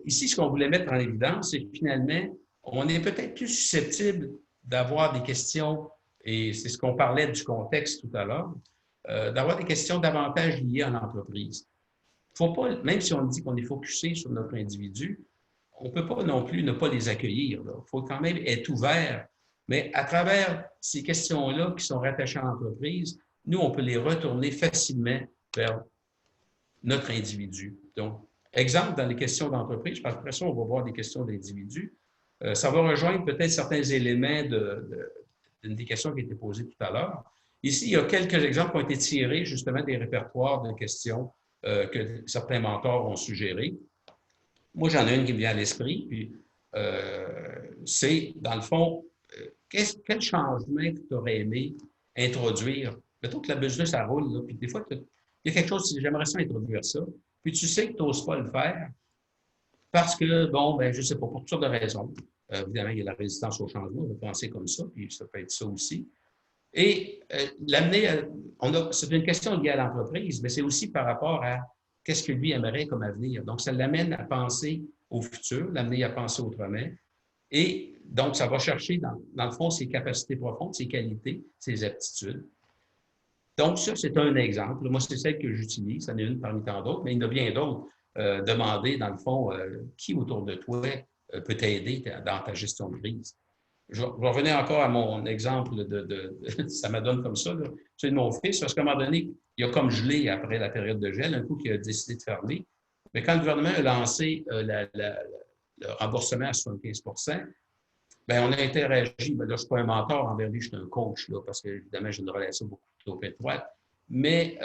Ici, ce qu'on voulait mettre en évidence, c'est que finalement, on est peut-être plus susceptible d'avoir des questions, et c'est ce qu'on parlait du contexte tout à l'heure, d'avoir des questions davantage liées à l'entreprise. Faut pas, même si on dit qu'on est focusé sur notre individu, on ne peut pas non plus ne pas les accueillir. Il faut quand même être ouvert. Mais à travers ces questions-là qui sont rattachées à l'entreprise, nous, on peut les retourner facilement vers notre individu. Donc, exemple, dans les questions d'entreprise, parce qu'après ça, on va voir des questions d'individu. Ça va rejoindre peut-être certains éléments d'une des questions qui a été posée tout à l'heure. Ici, il y a quelques exemples qui ont été tirés justement des répertoires de questions que certains mentors ont suggérés. Moi, j'en ai une qui me vient à l'esprit, puis c'est, dans le fond, quel changement que tu aurais aimé introduire? Mettons que la business, ça roule, là, puis des fois, il y a quelque chose, j'aimerais ça introduire ça, puis tu sais que tu n'oses pas le faire parce que, bon, ben, je ne sais pas, pour toutes sortes de raisons. Évidemment, il y a la résistance au changement, on va penser comme ça, puis ça peut être ça aussi. Et l'amener, c'est une question liée à l'entreprise, mais c'est aussi par rapport à qu'est-ce que lui aimerait comme avenir. Donc, ça l'amène à penser au futur, l'amener à penser autrement. Et donc, ça va chercher, dans le fond, ses capacités profondes, ses qualités, ses aptitudes. Donc, ça, c'est un exemple. Moi, c'est celle que j'utilise. Ça en est une parmi tant d'autres, mais il y en a bien d'autres. Demander, dans le fond, qui autour de toi peut t'aider dans ta gestion de crise. Je revenais encore à mon exemple ça me donne comme ça, c'est de mon fils, parce qu'à un moment donné, il a comme gelé après la période de gel, un coup qu'il a décidé de fermer. Mais quand le gouvernement a lancé le remboursement à 75 bien, on a interagi. Bien, là, je ne suis pas un mentor envers lui, je suis un coach, là, parce qu'évidemment, j'ai une relation beaucoup trop étroite. Mais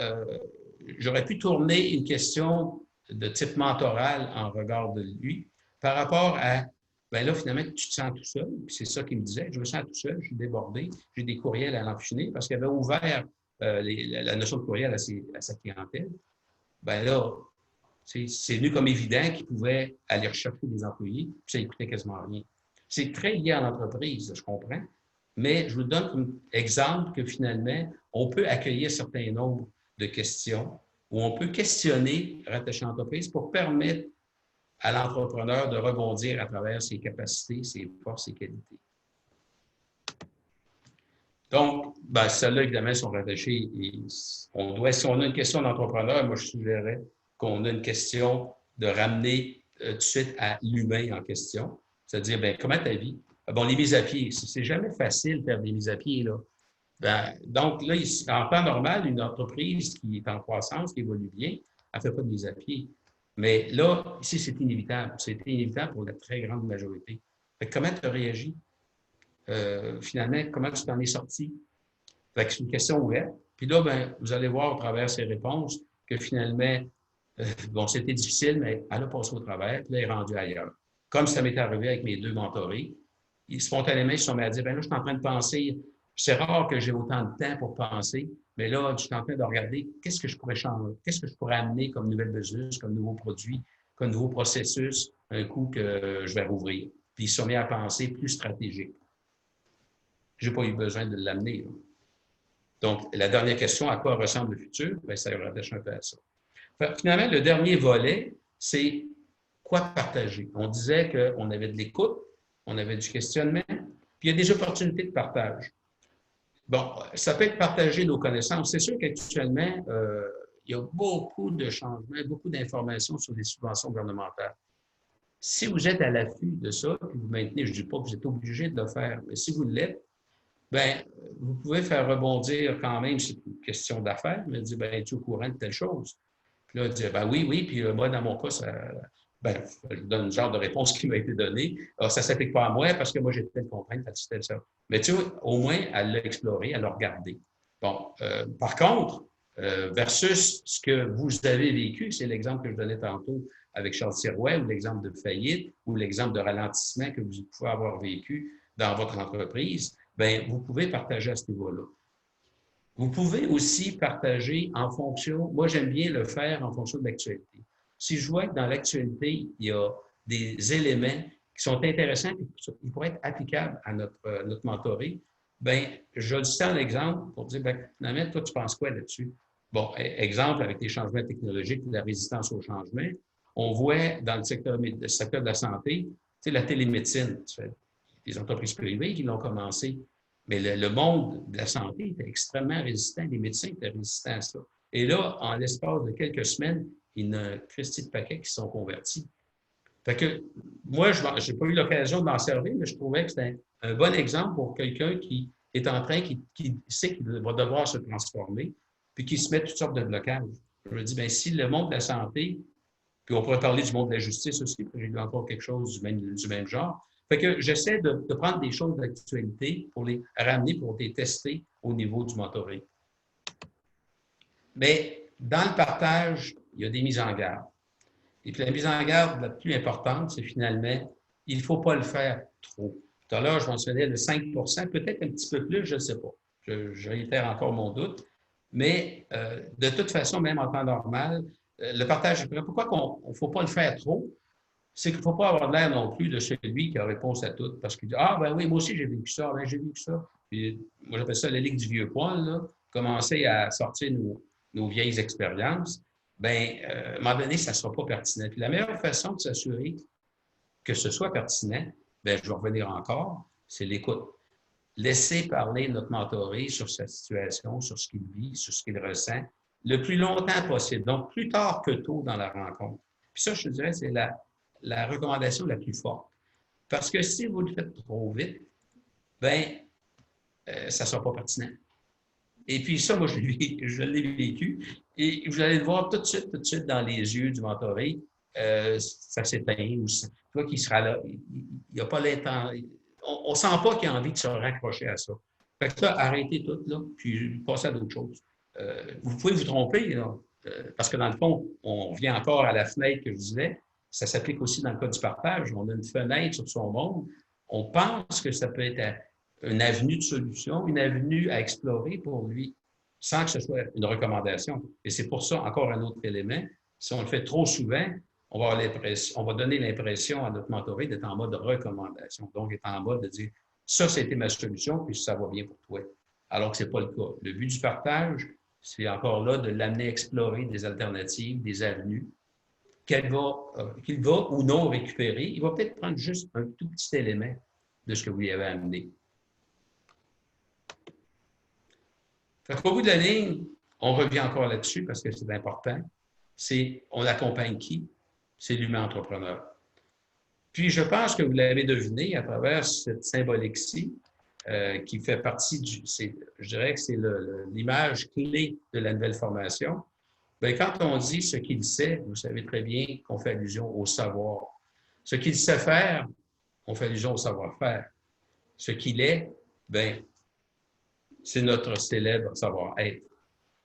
j'aurais pu tourner une question de type mentoral en regard de lui par rapport à, bien là, finalement, tu te sens tout seul. Puis c'est ça qu'il me disait, je me sens tout seul, je suis débordé, j'ai des courriels à l'en finir parce qu'il avait ouvert la notion de courriel à sa clientèle. Bien là, c'est venu comme évident qu'il pouvait aller rechercher des employés, puis ça ne coûtait quasiment rien. C'est très lié à l'entreprise, je comprends, mais je vous donne comme exemple que finalement, on peut accueillir un certain nombre de questions ou on peut questionner rattaché à l'entreprise pour permettre à l'entrepreneur de rebondir à travers ses capacités, ses forces, ses qualités. Donc, ben, celles-là, évidemment, sont rattachées. Et si on a une question d'entrepreneur, moi, je suggérerais qu'on a une question de ramener tout de suite à l'humain en question. C'est-à-dire, ben, comment ta vie? Bon, les mises à pied, c'est jamais facile de faire des mises à pied, là. Ben, donc, là, en temps normal, une entreprise qui est en croissance, qui évolue bien, elle ne fait pas de mise à pied. Mais là, ici, c'est inévitable. C'est inévitable pour la très grande majorité. Fait que comment tu as réagi? Finalement, comment tu t'en es sorti? Fait que c'est une question ouverte. Puis là, ben, vous allez voir au travers ces réponses que finalement, bon, c'était difficile, mais elle a passé au travers, puis là, elle est rendue ailleurs. Comme ça m'est arrivé avec mes deux mentorés, spontanément, ils se sont mis à dire, ben là, je suis en train de penser, c'est rare que j'ai autant de temps pour penser, mais là, je suis en train de regarder qu'est-ce que je pourrais changer, qu'est-ce que je pourrais amener comme nouvelle business, comme nouveau produit, comme nouveau processus, un coup que je vais rouvrir. Puis ils se sont mis à penser plus stratégique. Je n'ai pas eu besoin de l'amener. Là. Donc, la dernière question, à quoi ressemble le futur? Bien, ça rattache un peu à ça. Finalement, le dernier volet, c'est quoi partager? On disait qu'on avait de l'écoute, on avait du questionnement, puis il y a des opportunités de partage. Bon, ça peut être partager nos connaissances. C'est sûr qu'actuellement, il y a beaucoup de changements, beaucoup d'informations sur les subventions gouvernementales. Si vous êtes à l'affût de ça, puis vous maintenez, je ne dis pas que vous êtes obligé de le faire, mais si vous l'êtes, bien, vous pouvez faire rebondir quand même, c'est une question d'affaires, mais dire, bien, es-tu au courant de telle chose? Puis là, dire, ben oui, oui, puis moi, dans mon cas, ben, je vous donne une genre de réponse qui m'a été donnée. Alors, ça ne s'applique pas à moi parce que moi, j'ai telle contrainte, telle, ça. Mais tu vois, au moins, elle l'a exploré, elle l'a regardé. Bon, par contre, versus ce que vous avez vécu, c'est l'exemple que je donnais tantôt avec Charles Sirois, ou l'exemple de faillite, ou l'exemple de ralentissement que vous pouvez avoir vécu dans votre entreprise, bien, vous pouvez partager à ce niveau-là. Vous pouvez aussi partager en fonction, moi j'aime bien le faire en fonction de l'actualité. Si je vois que dans l'actualité, il y a des éléments qui sont intéressants et qui pourraient être applicables à notre mentoré, bien, je le cite en exemple pour dire, bien, finalement, toi, tu penses quoi là-dessus? Bon, exemple, avec les changements technologiques et la résistance au changement, on voit dans le secteur de la santé, tu sais, la télémédecine. des entreprises privées qui l'ont commencé. Mais le monde de la santé était extrêmement résistant. Les médecins étaient résistants à ça. Et là, en l'espace de quelques semaines, il y en a un Christy de paquet qui se sont convertis. Fait que moi, je n'ai pas eu l'occasion de m'en servir, mais je trouvais que c'était un bon exemple pour quelqu'un qui est en train, qui sait qu'il va devoir se transformer, puis qui se met toutes sortes de blocages. Je me dis, bien, si le monde de la santé, puis on pourrait parler du monde de la justice aussi, puis j'ai vu encore quelque chose du même genre. Fait que j'essaie de prendre des choses d'actualité pour les ramener, pour les tester au niveau du mentoring. Mais dans le partage, il y a des mises en garde. Et puis la mise en garde la plus importante, c'est finalement, il ne faut pas le faire trop. Tout à l'heure, je mentionnais le 5 peut-être un petit peu plus, je ne sais pas. Je réitère encore mon doute. Mais de toute façon, même en temps normal, le partage, pourquoi il ne faut pas le faire trop? C'est qu'il ne faut pas avoir l'air non plus de celui qui a réponse à tout. Parce qu'il dit, ah ben oui, moi aussi j'ai vécu ça, ben j'ai vécu ça. Puis, moi j'appelle ça la ligue du vieux poil, là. Commencer à sortir nos vieilles expériences. Bien, à un moment donné, ça ne sera pas pertinent. Puis la meilleure façon de s'assurer que ce soit pertinent, bien, je vais revenir encore, c'est l'écoute. Laisser parler notre mentoré sur sa situation, sur ce qu'il vit, sur ce qu'il ressent, le plus longtemps possible. Donc, plus tard que tôt dans la rencontre. Puis ça, je te dirais, c'est la recommandation la plus forte. Parce que si vous le faites trop vite, bien, ça ne sera pas pertinent. Et puis ça, moi, je l'ai vécu. Et vous allez le voir tout de suite dans les yeux du mentoré, ça s'éteint. Ou toi qui sera là, il n'y a pas l'intention. On ne sent pas qu'il a envie de se raccrocher à ça. Fait que là, arrêtez tout, là, puis passez à d'autres choses. Vous pouvez vous tromper, là, parce que dans le fond, on vient encore à la fenêtre que je disais. Ça s'applique aussi dans le cas du partage. On a une fenêtre sur son monde. On pense que ça peut être une avenue de solution, une avenue à explorer pour lui, sans que ce soit une recommandation. Et c'est pour ça, encore un autre élément, si on le fait trop souvent, on va donner l'impression à notre mentoré d'être en mode recommandation. Donc, être en mode de dire, ça, c'était ma solution, puis ça va bien pour toi. Alors que ce n'est pas le cas. Le but du partage, c'est encore là de l'amener à explorer des alternatives, des avenues qu'il va ou non récupérer. Il va peut-être prendre juste un tout petit élément de ce que vous lui avez amené. Au bout de la ligne, on revient encore là-dessus parce que c'est important. C'est on accompagne qui? C'est l'humain entrepreneur. Puis, je pense que vous l'avez deviné à travers cette symbolique-ci qui fait partie je dirais que c'est l'image clé de la nouvelle formation. Bien, quand on dit ce qu'il sait, vous savez très bien qu'on fait allusion au savoir. Ce qu'il sait faire, on fait allusion au savoir-faire. Ce qu'il est, bien, c'est notre célèbre savoir-être.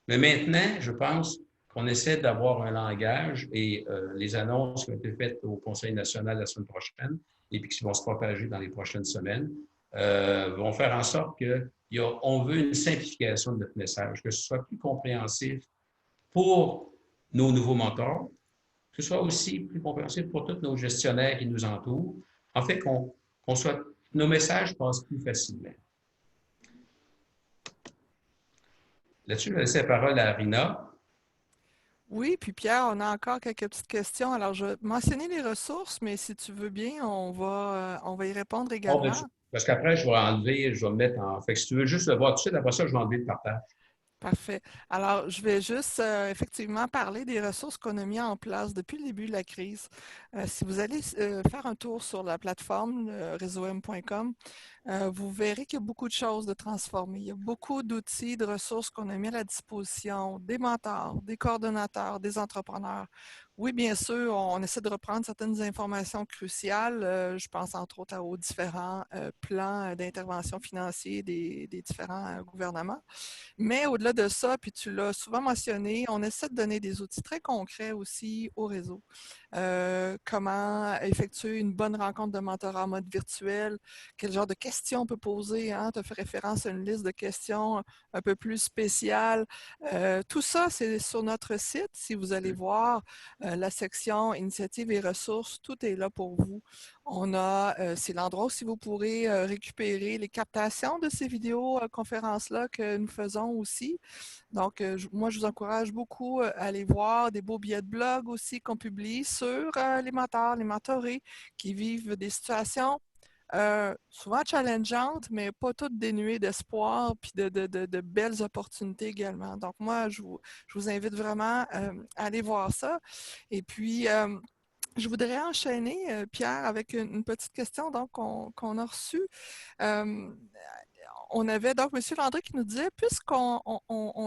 Mais maintenant, je pense qu'on essaie d'avoir un langage et les annonces qui ont été faites au Conseil national la semaine prochaine et puis qui vont se propager dans les prochaines semaines vont faire en sorte qu'on veut une simplification de notre message, que ce soit plus compréhensif pour nos nouveaux mentors, que ce soit aussi plus compréhensif pour tous nos gestionnaires qui nous entourent, en fait nos messages passent plus facilement. Là-dessus, je vais laisser la parole à Rina. Oui, puis Pierre, on a encore quelques petites questions. Alors, je vais mentionner les ressources, mais si tu veux bien, on va y répondre également. Parce qu'après, je vais me mettre en. Fait que si tu veux juste le voir tout de suite, après ça, je vais enlever le partage. Parfait. Alors, je vais juste effectivement parler des ressources qu'on a mis en place depuis le début de la crise. Si vous allez faire un tour sur la plateforme réseaum.com, vous verrez qu'il y a beaucoup de choses de transformées. Il y a beaucoup d'outils, de ressources qu'on a mis à la disposition des mentors, des coordonnateurs, des entrepreneurs. Oui, bien sûr, on essaie de reprendre certaines informations cruciales. Je pense entre autres aux différents plans d'intervention financiers des différents gouvernements. Mais au-delà de ça, puis tu l'as souvent mentionné, on essaie de donner des outils très concrets aussi au réseau. Comment effectuer une bonne rencontre de mentorat en mode virtuel, quel genre de questions on peut poser, hein? Tu as fait référence à une liste de questions un peu plus spéciales. Tout ça, c'est sur notre site. Si vous allez voir la section initiatives et ressources, tout est là pour vous. C'est l'endroit où vous pourrez récupérer les captations de ces vidéos-conférences-là que nous faisons aussi. Donc, moi, je vous encourage beaucoup à aller voir des beaux billets de blog aussi qu'on publie sur les mentors, les mentorés qui vivent des situations souvent challengeantes, mais pas toutes dénuées d'espoir puis de belles opportunités également. Donc moi, je vous invite vraiment à aller voir ça. Et puis, je voudrais enchaîner, Pierre, avec une petite question donc qu'on a reçue. Euh, on avait donc M. Landry qui nous disait, puisqu'on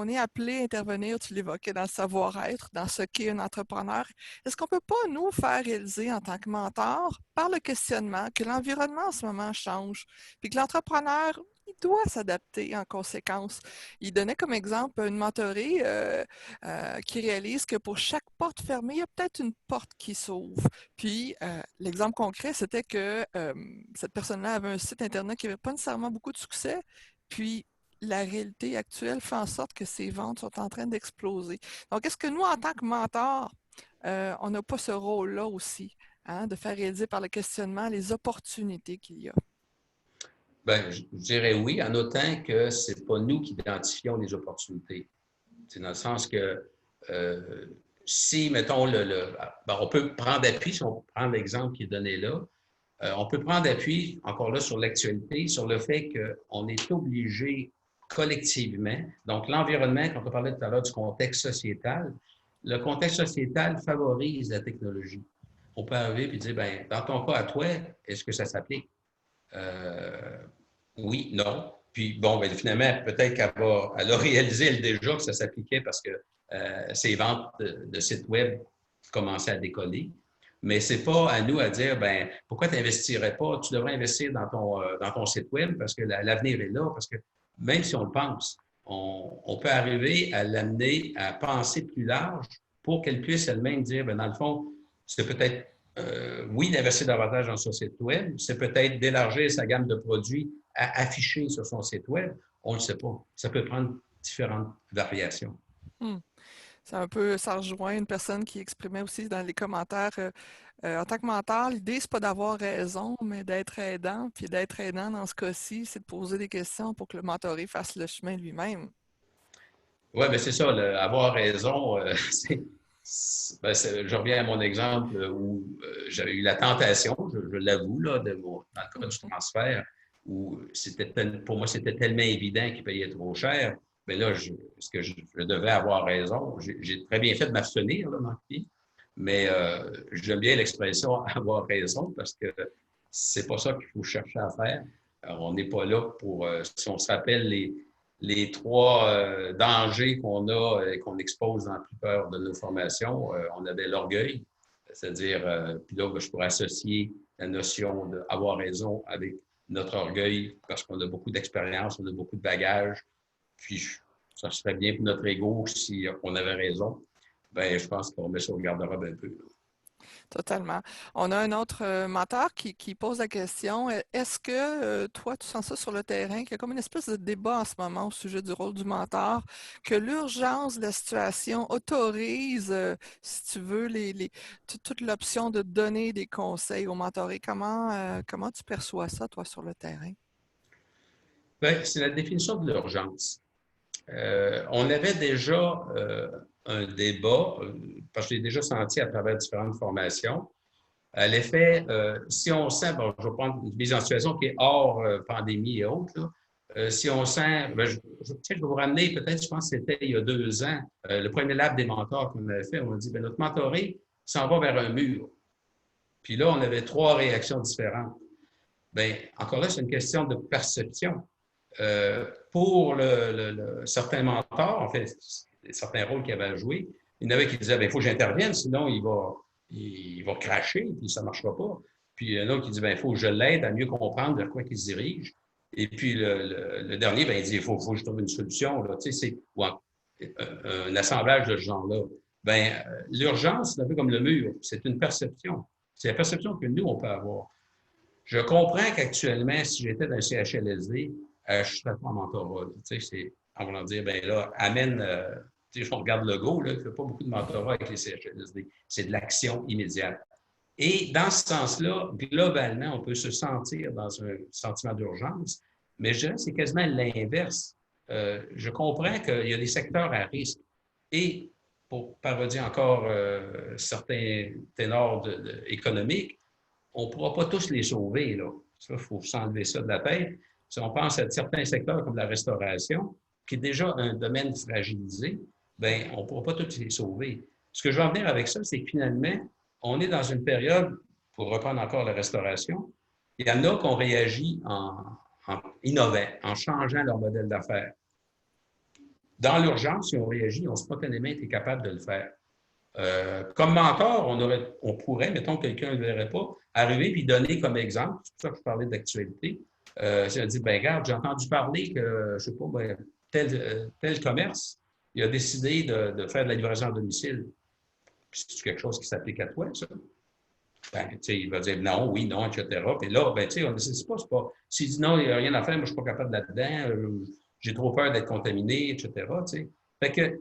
est appelé à intervenir, tu l'évoquais, dans le savoir-être, dans ce qu'est un entrepreneur, est-ce qu'on ne peut pas nous faire réaliser en tant que mentor, par le questionnement, que l'environnement en ce moment change, puis que l'entrepreneur, il doit s'adapter en conséquence. Il donnait comme exemple une mentorée qui réalise que pour chaque porte fermée, il y a peut-être une porte qui s'ouvre. Puis, l'exemple concret, c'était que cette personne-là avait un site Internet qui n'avait pas nécessairement beaucoup de succès. Puis, la réalité actuelle fait en sorte que ses ventes sont en train d'exploser. Donc, est-ce que nous, en tant que mentor, on n'a pas ce rôle-là aussi, hein, de faire réaliser par le questionnement les opportunités qu'il y a? Bien, je dirais oui, en notant que ce n'est pas nous qui identifions les opportunités. C'est dans le sens que si, mettons, ben, on peut prendre appui, si on prend l'exemple qui est donné là, on peut prendre appui, encore là, sur l'actualité, sur le fait qu'on est obligé collectivement, donc l'environnement, quand on parlait tout à l'heure du contexte sociétal, le contexte sociétal favorise la technologie. On peut arriver et dire, ben, dans ton cas à toi, est-ce que ça s'applique? Euh, oui, non. Puis bon, ben, finalement, peut-être elle a réalisé elle déjà que ça s'appliquait parce que ses ventes de sites web commençaient à décoller. Mais c'est pas à nous à dire, ben, pourquoi tu n'investirais pas? Tu devrais investir dans ton site web parce que l'avenir est là. Parce que même si on le pense, on peut arriver à l'amener à penser plus large pour qu'elle puisse elle-même dire, ben, dans le fond, c'est peut-être, oui, d'investir davantage dans son site web, c'est peut-être d'élargir sa gamme de produits à afficher sur son site web. On ne le sait pas. Ça peut prendre différentes variations. Hmm. C'est un peu, ça rejoint une personne qui exprimait aussi dans les commentaires, en tant que mentor, l'idée, c'est pas d'avoir raison, mais d'être aidant. Puis d'être aidant, dans ce cas-ci, c'est de poser des questions pour que le mentoré fasse le chemin lui-même. Oui, bien c'est ça, avoir raison, ben, je reviens à mon exemple où j'avais eu la tentation, je l'avoue, là, dans le cas du Mhm. transfert, où pour moi, c'était tellement évident qu'il payait trop cher. Mais là, ce que je devais avoir raison. J'ai très bien fait de m'abstenir là, dans le pays, mais j'aime bien l'expression avoir raison parce que c'est pas ça qu'il faut chercher à faire. Alors, on n'est pas là pour, si on se rappelle les trois dangers qu'on a et qu'on expose dans la plupart de nos formations, on avait l'orgueil, c'est-à-dire, puis là, je pourrais associer la notion d'avoir raison avec notre orgueil parce qu'on a beaucoup d'expérience, on a beaucoup de bagages, puis ça serait bien pour notre ego si on avait raison. Ben, je pense qu'on met sur le garde-robe un peu. Totalement. On a un autre mentor qui pose la question, est-ce que toi, tu sens ça sur le terrain, qu'il y a comme une espèce de débat en ce moment au sujet du rôle du mentor, que l'urgence de la situation autorise, si tu veux, toute l'option de donner des conseils aux mentorés. Comment tu perçois ça, toi, sur le terrain? Ben, c'est la définition de l'urgence. On avait déjà un débat, parce que j'ai déjà senti à travers différentes formations, à l'effet, si on sent, bon, je vais prendre une mise en situation qui est hors pandémie et autres, là, si on sent, ben, tiens, je vais vous ramener, peut-être, je pense que c'était il y a 2 ans, le premier lab des mentors qu'on avait fait, on a dit, ben, notre mentoré s'en va vers un mur. Puis là, on avait 3 réactions différentes. Bien, encore là, c'est une question de perception. Pour certains mentors, en fait, certains rôles qu'il avait à jouer, il y en avait qui disaient, il faut que j'intervienne, sinon il va cracher, puis ça ne marchera pas. Puis un autre qui dit, il faut que je l'aide à mieux comprendre vers quoi il se dirige. Et puis le dernier, il dit, il faut que je trouve une solution. Là. Tu sais, c'est un assemblage de ce genre-là. L'urgence, c'est un peu comme le mur, c'est une perception. C'est la perception que nous, on peut avoir. Je comprends qu'actuellement, si j'étais dans le CHLSD, je ne serais pas en mentorat. Tu sais, c'est en voulant dire, ben là, amène, tu sais, on regarde le go, là, il ne fait pas beaucoup de mentorat avec les CHLSD. C'est de l'action immédiate. Et dans ce sens-là, globalement, on peut se sentir dans un sentiment d'urgence, mais je dirais que c'est quasiment l'inverse. Je comprends qu'il y a des secteurs à risque. Et pour parodier encore certains ténors économiques, on ne pourra pas tous les sauver, là. Ça, il faut s'enlever ça de la tête. Si on pense à certains secteurs comme la restauration, qui est déjà un domaine fragilisé, ben on ne pourra pas tous les sauver. Ce que je veux en venir avec ça, c'est que finalement, on est dans une période, pour reprendre encore la restauration, il y en a qui ont réagi en innovant, en changeant leur modèle d'affaires. Dans l'urgence, ils ont réagi, ils ont spontanément été capables de le faire. Comme mentor, on pourrait, mettons que quelqu'un ne le verrait pas, arriver et donner comme exemple, c'est pour ça que je parlais d'actualité, j'ai dit, ben regarde, j'ai entendu parler que, je sais pas, ben, tel commerce, il a décidé de faire de la livraison à domicile. Puis c'est quelque chose qui s'applique à toi, ça? Ben, tu sais, il va dire non, oui, non, etc. Puis là, ben, tu sais, on ne sait pas, c'est pas. S'il dit non, il n'y a rien à faire, moi, je ne suis pas capable là-dedans, j'ai trop peur d'être contaminé, etc. Tu sais. Fait que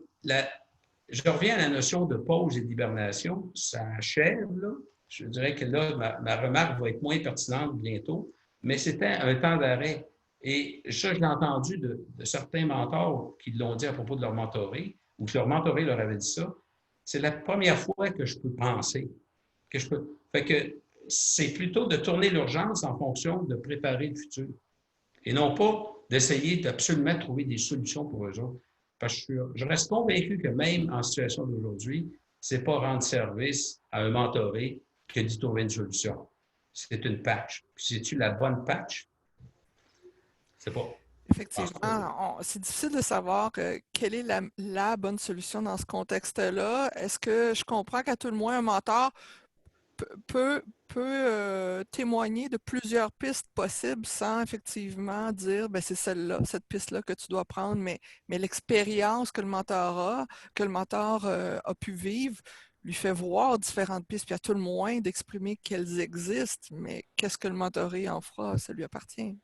je reviens à la notion de pause et d'hibernation. Ça achève, là. Je dirais que là, ma remarque va être moins pertinente bientôt, mais c'était un temps d'arrêt. Et ça, je l'ai entendu de certains mentors qui l'ont dit à propos de leur mentoré, ou que leur mentoré leur avait dit ça. C'est la première fois que je peux penser, que je peux. Fait que c'est plutôt de tourner l'urgence en fonction de préparer le futur. Et non pas d'essayer d'absolument trouver des solutions pour eux autres. Parce que je reste convaincu que même en situation d'aujourd'hui, ce n'est pas rendre service à un mentoré que d'y trouver une solution. C'est une patch. C'est-tu la bonne patch? C'est pas. Effectivement, c'est difficile de savoir quelle est la bonne solution dans ce contexte-là. Est-ce que je comprends qu'à tout le moins un mentor peut témoigner de plusieurs pistes possibles sans effectivement dire ben, c'est celle-là, cette piste-là que tu dois prendre, mais l'expérience que le mentor a pu vivre lui fait voir différentes pistes, puis à tout le moins d'exprimer qu'elles existent, mais qu'est-ce que le mentoré en fera, ça lui appartient.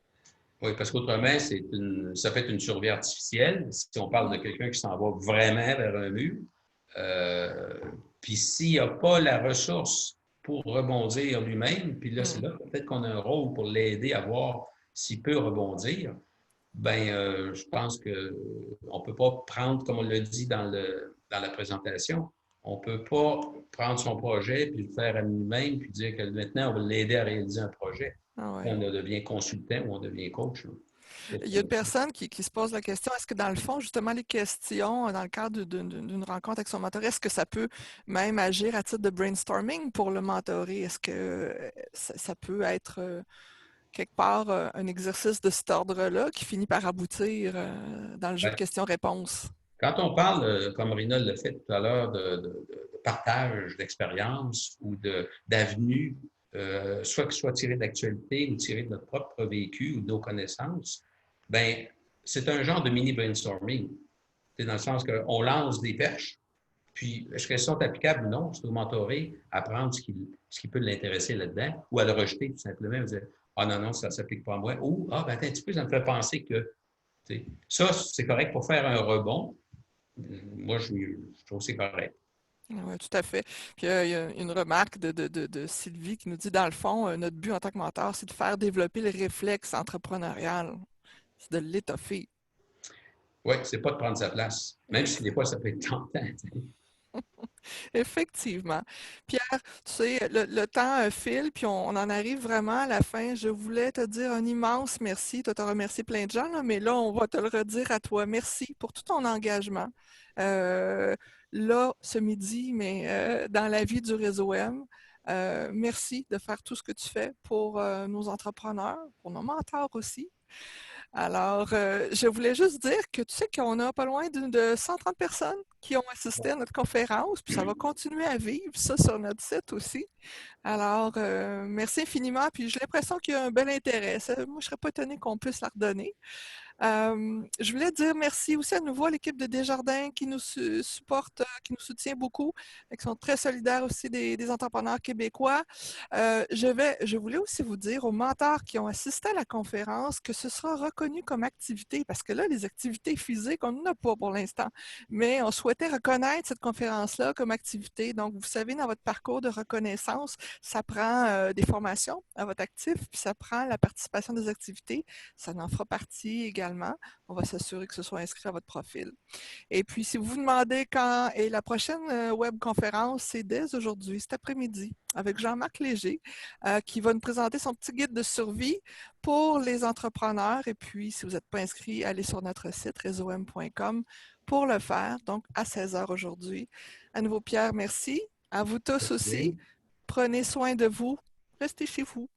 Oui, parce qu'autrement, ça fait une survie artificielle. Si on parle de quelqu'un qui s'en va vraiment vers un mur, euh, puis s'il n'a pas la ressource pour rebondir lui-même, puis là, c'est là peut-être qu'on a un rôle pour l'aider à voir s'il peut rebondir, ben je pense qu'on ne peut pas prendre, comme on l'a dit dans la présentation, on ne peut pas prendre son projet puis le faire à nous-mêmes puis dire que maintenant, on va l'aider à réaliser un projet. Ah ouais. On devient consultant ou on devient coach. Il y a une personne qui se pose la question, est-ce que dans le fond, justement, les questions, dans le cadre d'une rencontre avec son mentoré, est-ce que ça peut même agir à titre de brainstorming pour le mentoré? Est-ce que ça peut être quelque part un exercice de cet ordre-là qui finit par aboutir dans le jeu de Ben, questions-réponses? quand on parle, comme Rina l'a fait tout à l'heure, de partage d'expérience ou d'avenue, soit que ce soit tiré d'actualité ou tiré de notre propre vécu ou de nos connaissances, ben c'est un genre de mini brainstorming. C'est dans le sens qu'on lance des perches, puis est-ce qu'elles sont applicables ou non? C'est au mentoré à prendre ce qui peut l'intéresser là-dedans ou à le rejeter tout simplement. Dire, ah non, non, ça ne s'applique pas à moi. Ou, ah, ben attends un petit peu, ça me fait penser que. T'sais. Ça, c'est correct pour faire un rebond. Moi, je trouve que c'est correct. Oui, tout à fait. Puis il y a une remarque de Sylvie qui nous dit, dans le fond, notre but en tant que mentor, c'est de faire développer le réflexe entrepreneurial. C'est de l'étoffer. Oui, c'est pas de prendre sa place. Même si des fois, ça peut être tentant. Effectivement. Pierre, tu sais, le temps file, puis on en arrive vraiment à la fin. Je voulais te dire un immense merci. Tu as remercié plein de gens, là, mais là, on va te le redire à toi. Merci pour tout ton engagement. Là, ce midi, mais dans la vie du réseau M. Merci de faire tout ce que tu fais pour nos entrepreneurs, pour nos mentors aussi. Alors, je voulais juste dire que tu sais qu'on a pas loin de 130 personnes qui ont assisté à notre conférence, puis ça va continuer à vivre, ça, sur notre site aussi. Alors, merci infiniment, puis j'ai l'impression qu'il y a un bel intérêt. Moi, je ne serais pas étonnée qu'on puisse la redonner. Je voulais dire merci aussi à nouveau à l'équipe de Desjardins qui nous supporte, qui nous soutient beaucoup, et qui sont très solidaires aussi des entrepreneurs québécois. Je voulais aussi vous dire aux mentors qui ont assisté à la conférence que ce sera reconnu comme activité, parce que là, les activités physiques, on n'en a pas pour l'instant, mais on souhaitait reconnaître cette conférence-là comme activité. Donc, vous savez, dans votre parcours de reconnaissance, ça prend des formations à votre actif, puis ça prend la participation des activités. Ça en fera partie également également. On va s'assurer que ce soit inscrit à votre profil. Et puis, si vous vous demandez quand est la prochaine webconférence, c'est dès aujourd'hui, cet après-midi, avec Jean-Marc Léger, qui va nous présenter son petit guide de survie pour les entrepreneurs. Et puis, si vous n'êtes pas inscrit, allez sur notre site réseaum.com pour le faire, donc à 16 heures aujourd'hui. À nouveau, Pierre, merci. À vous tous aussi. Bien. Prenez soin de vous. Restez chez vous.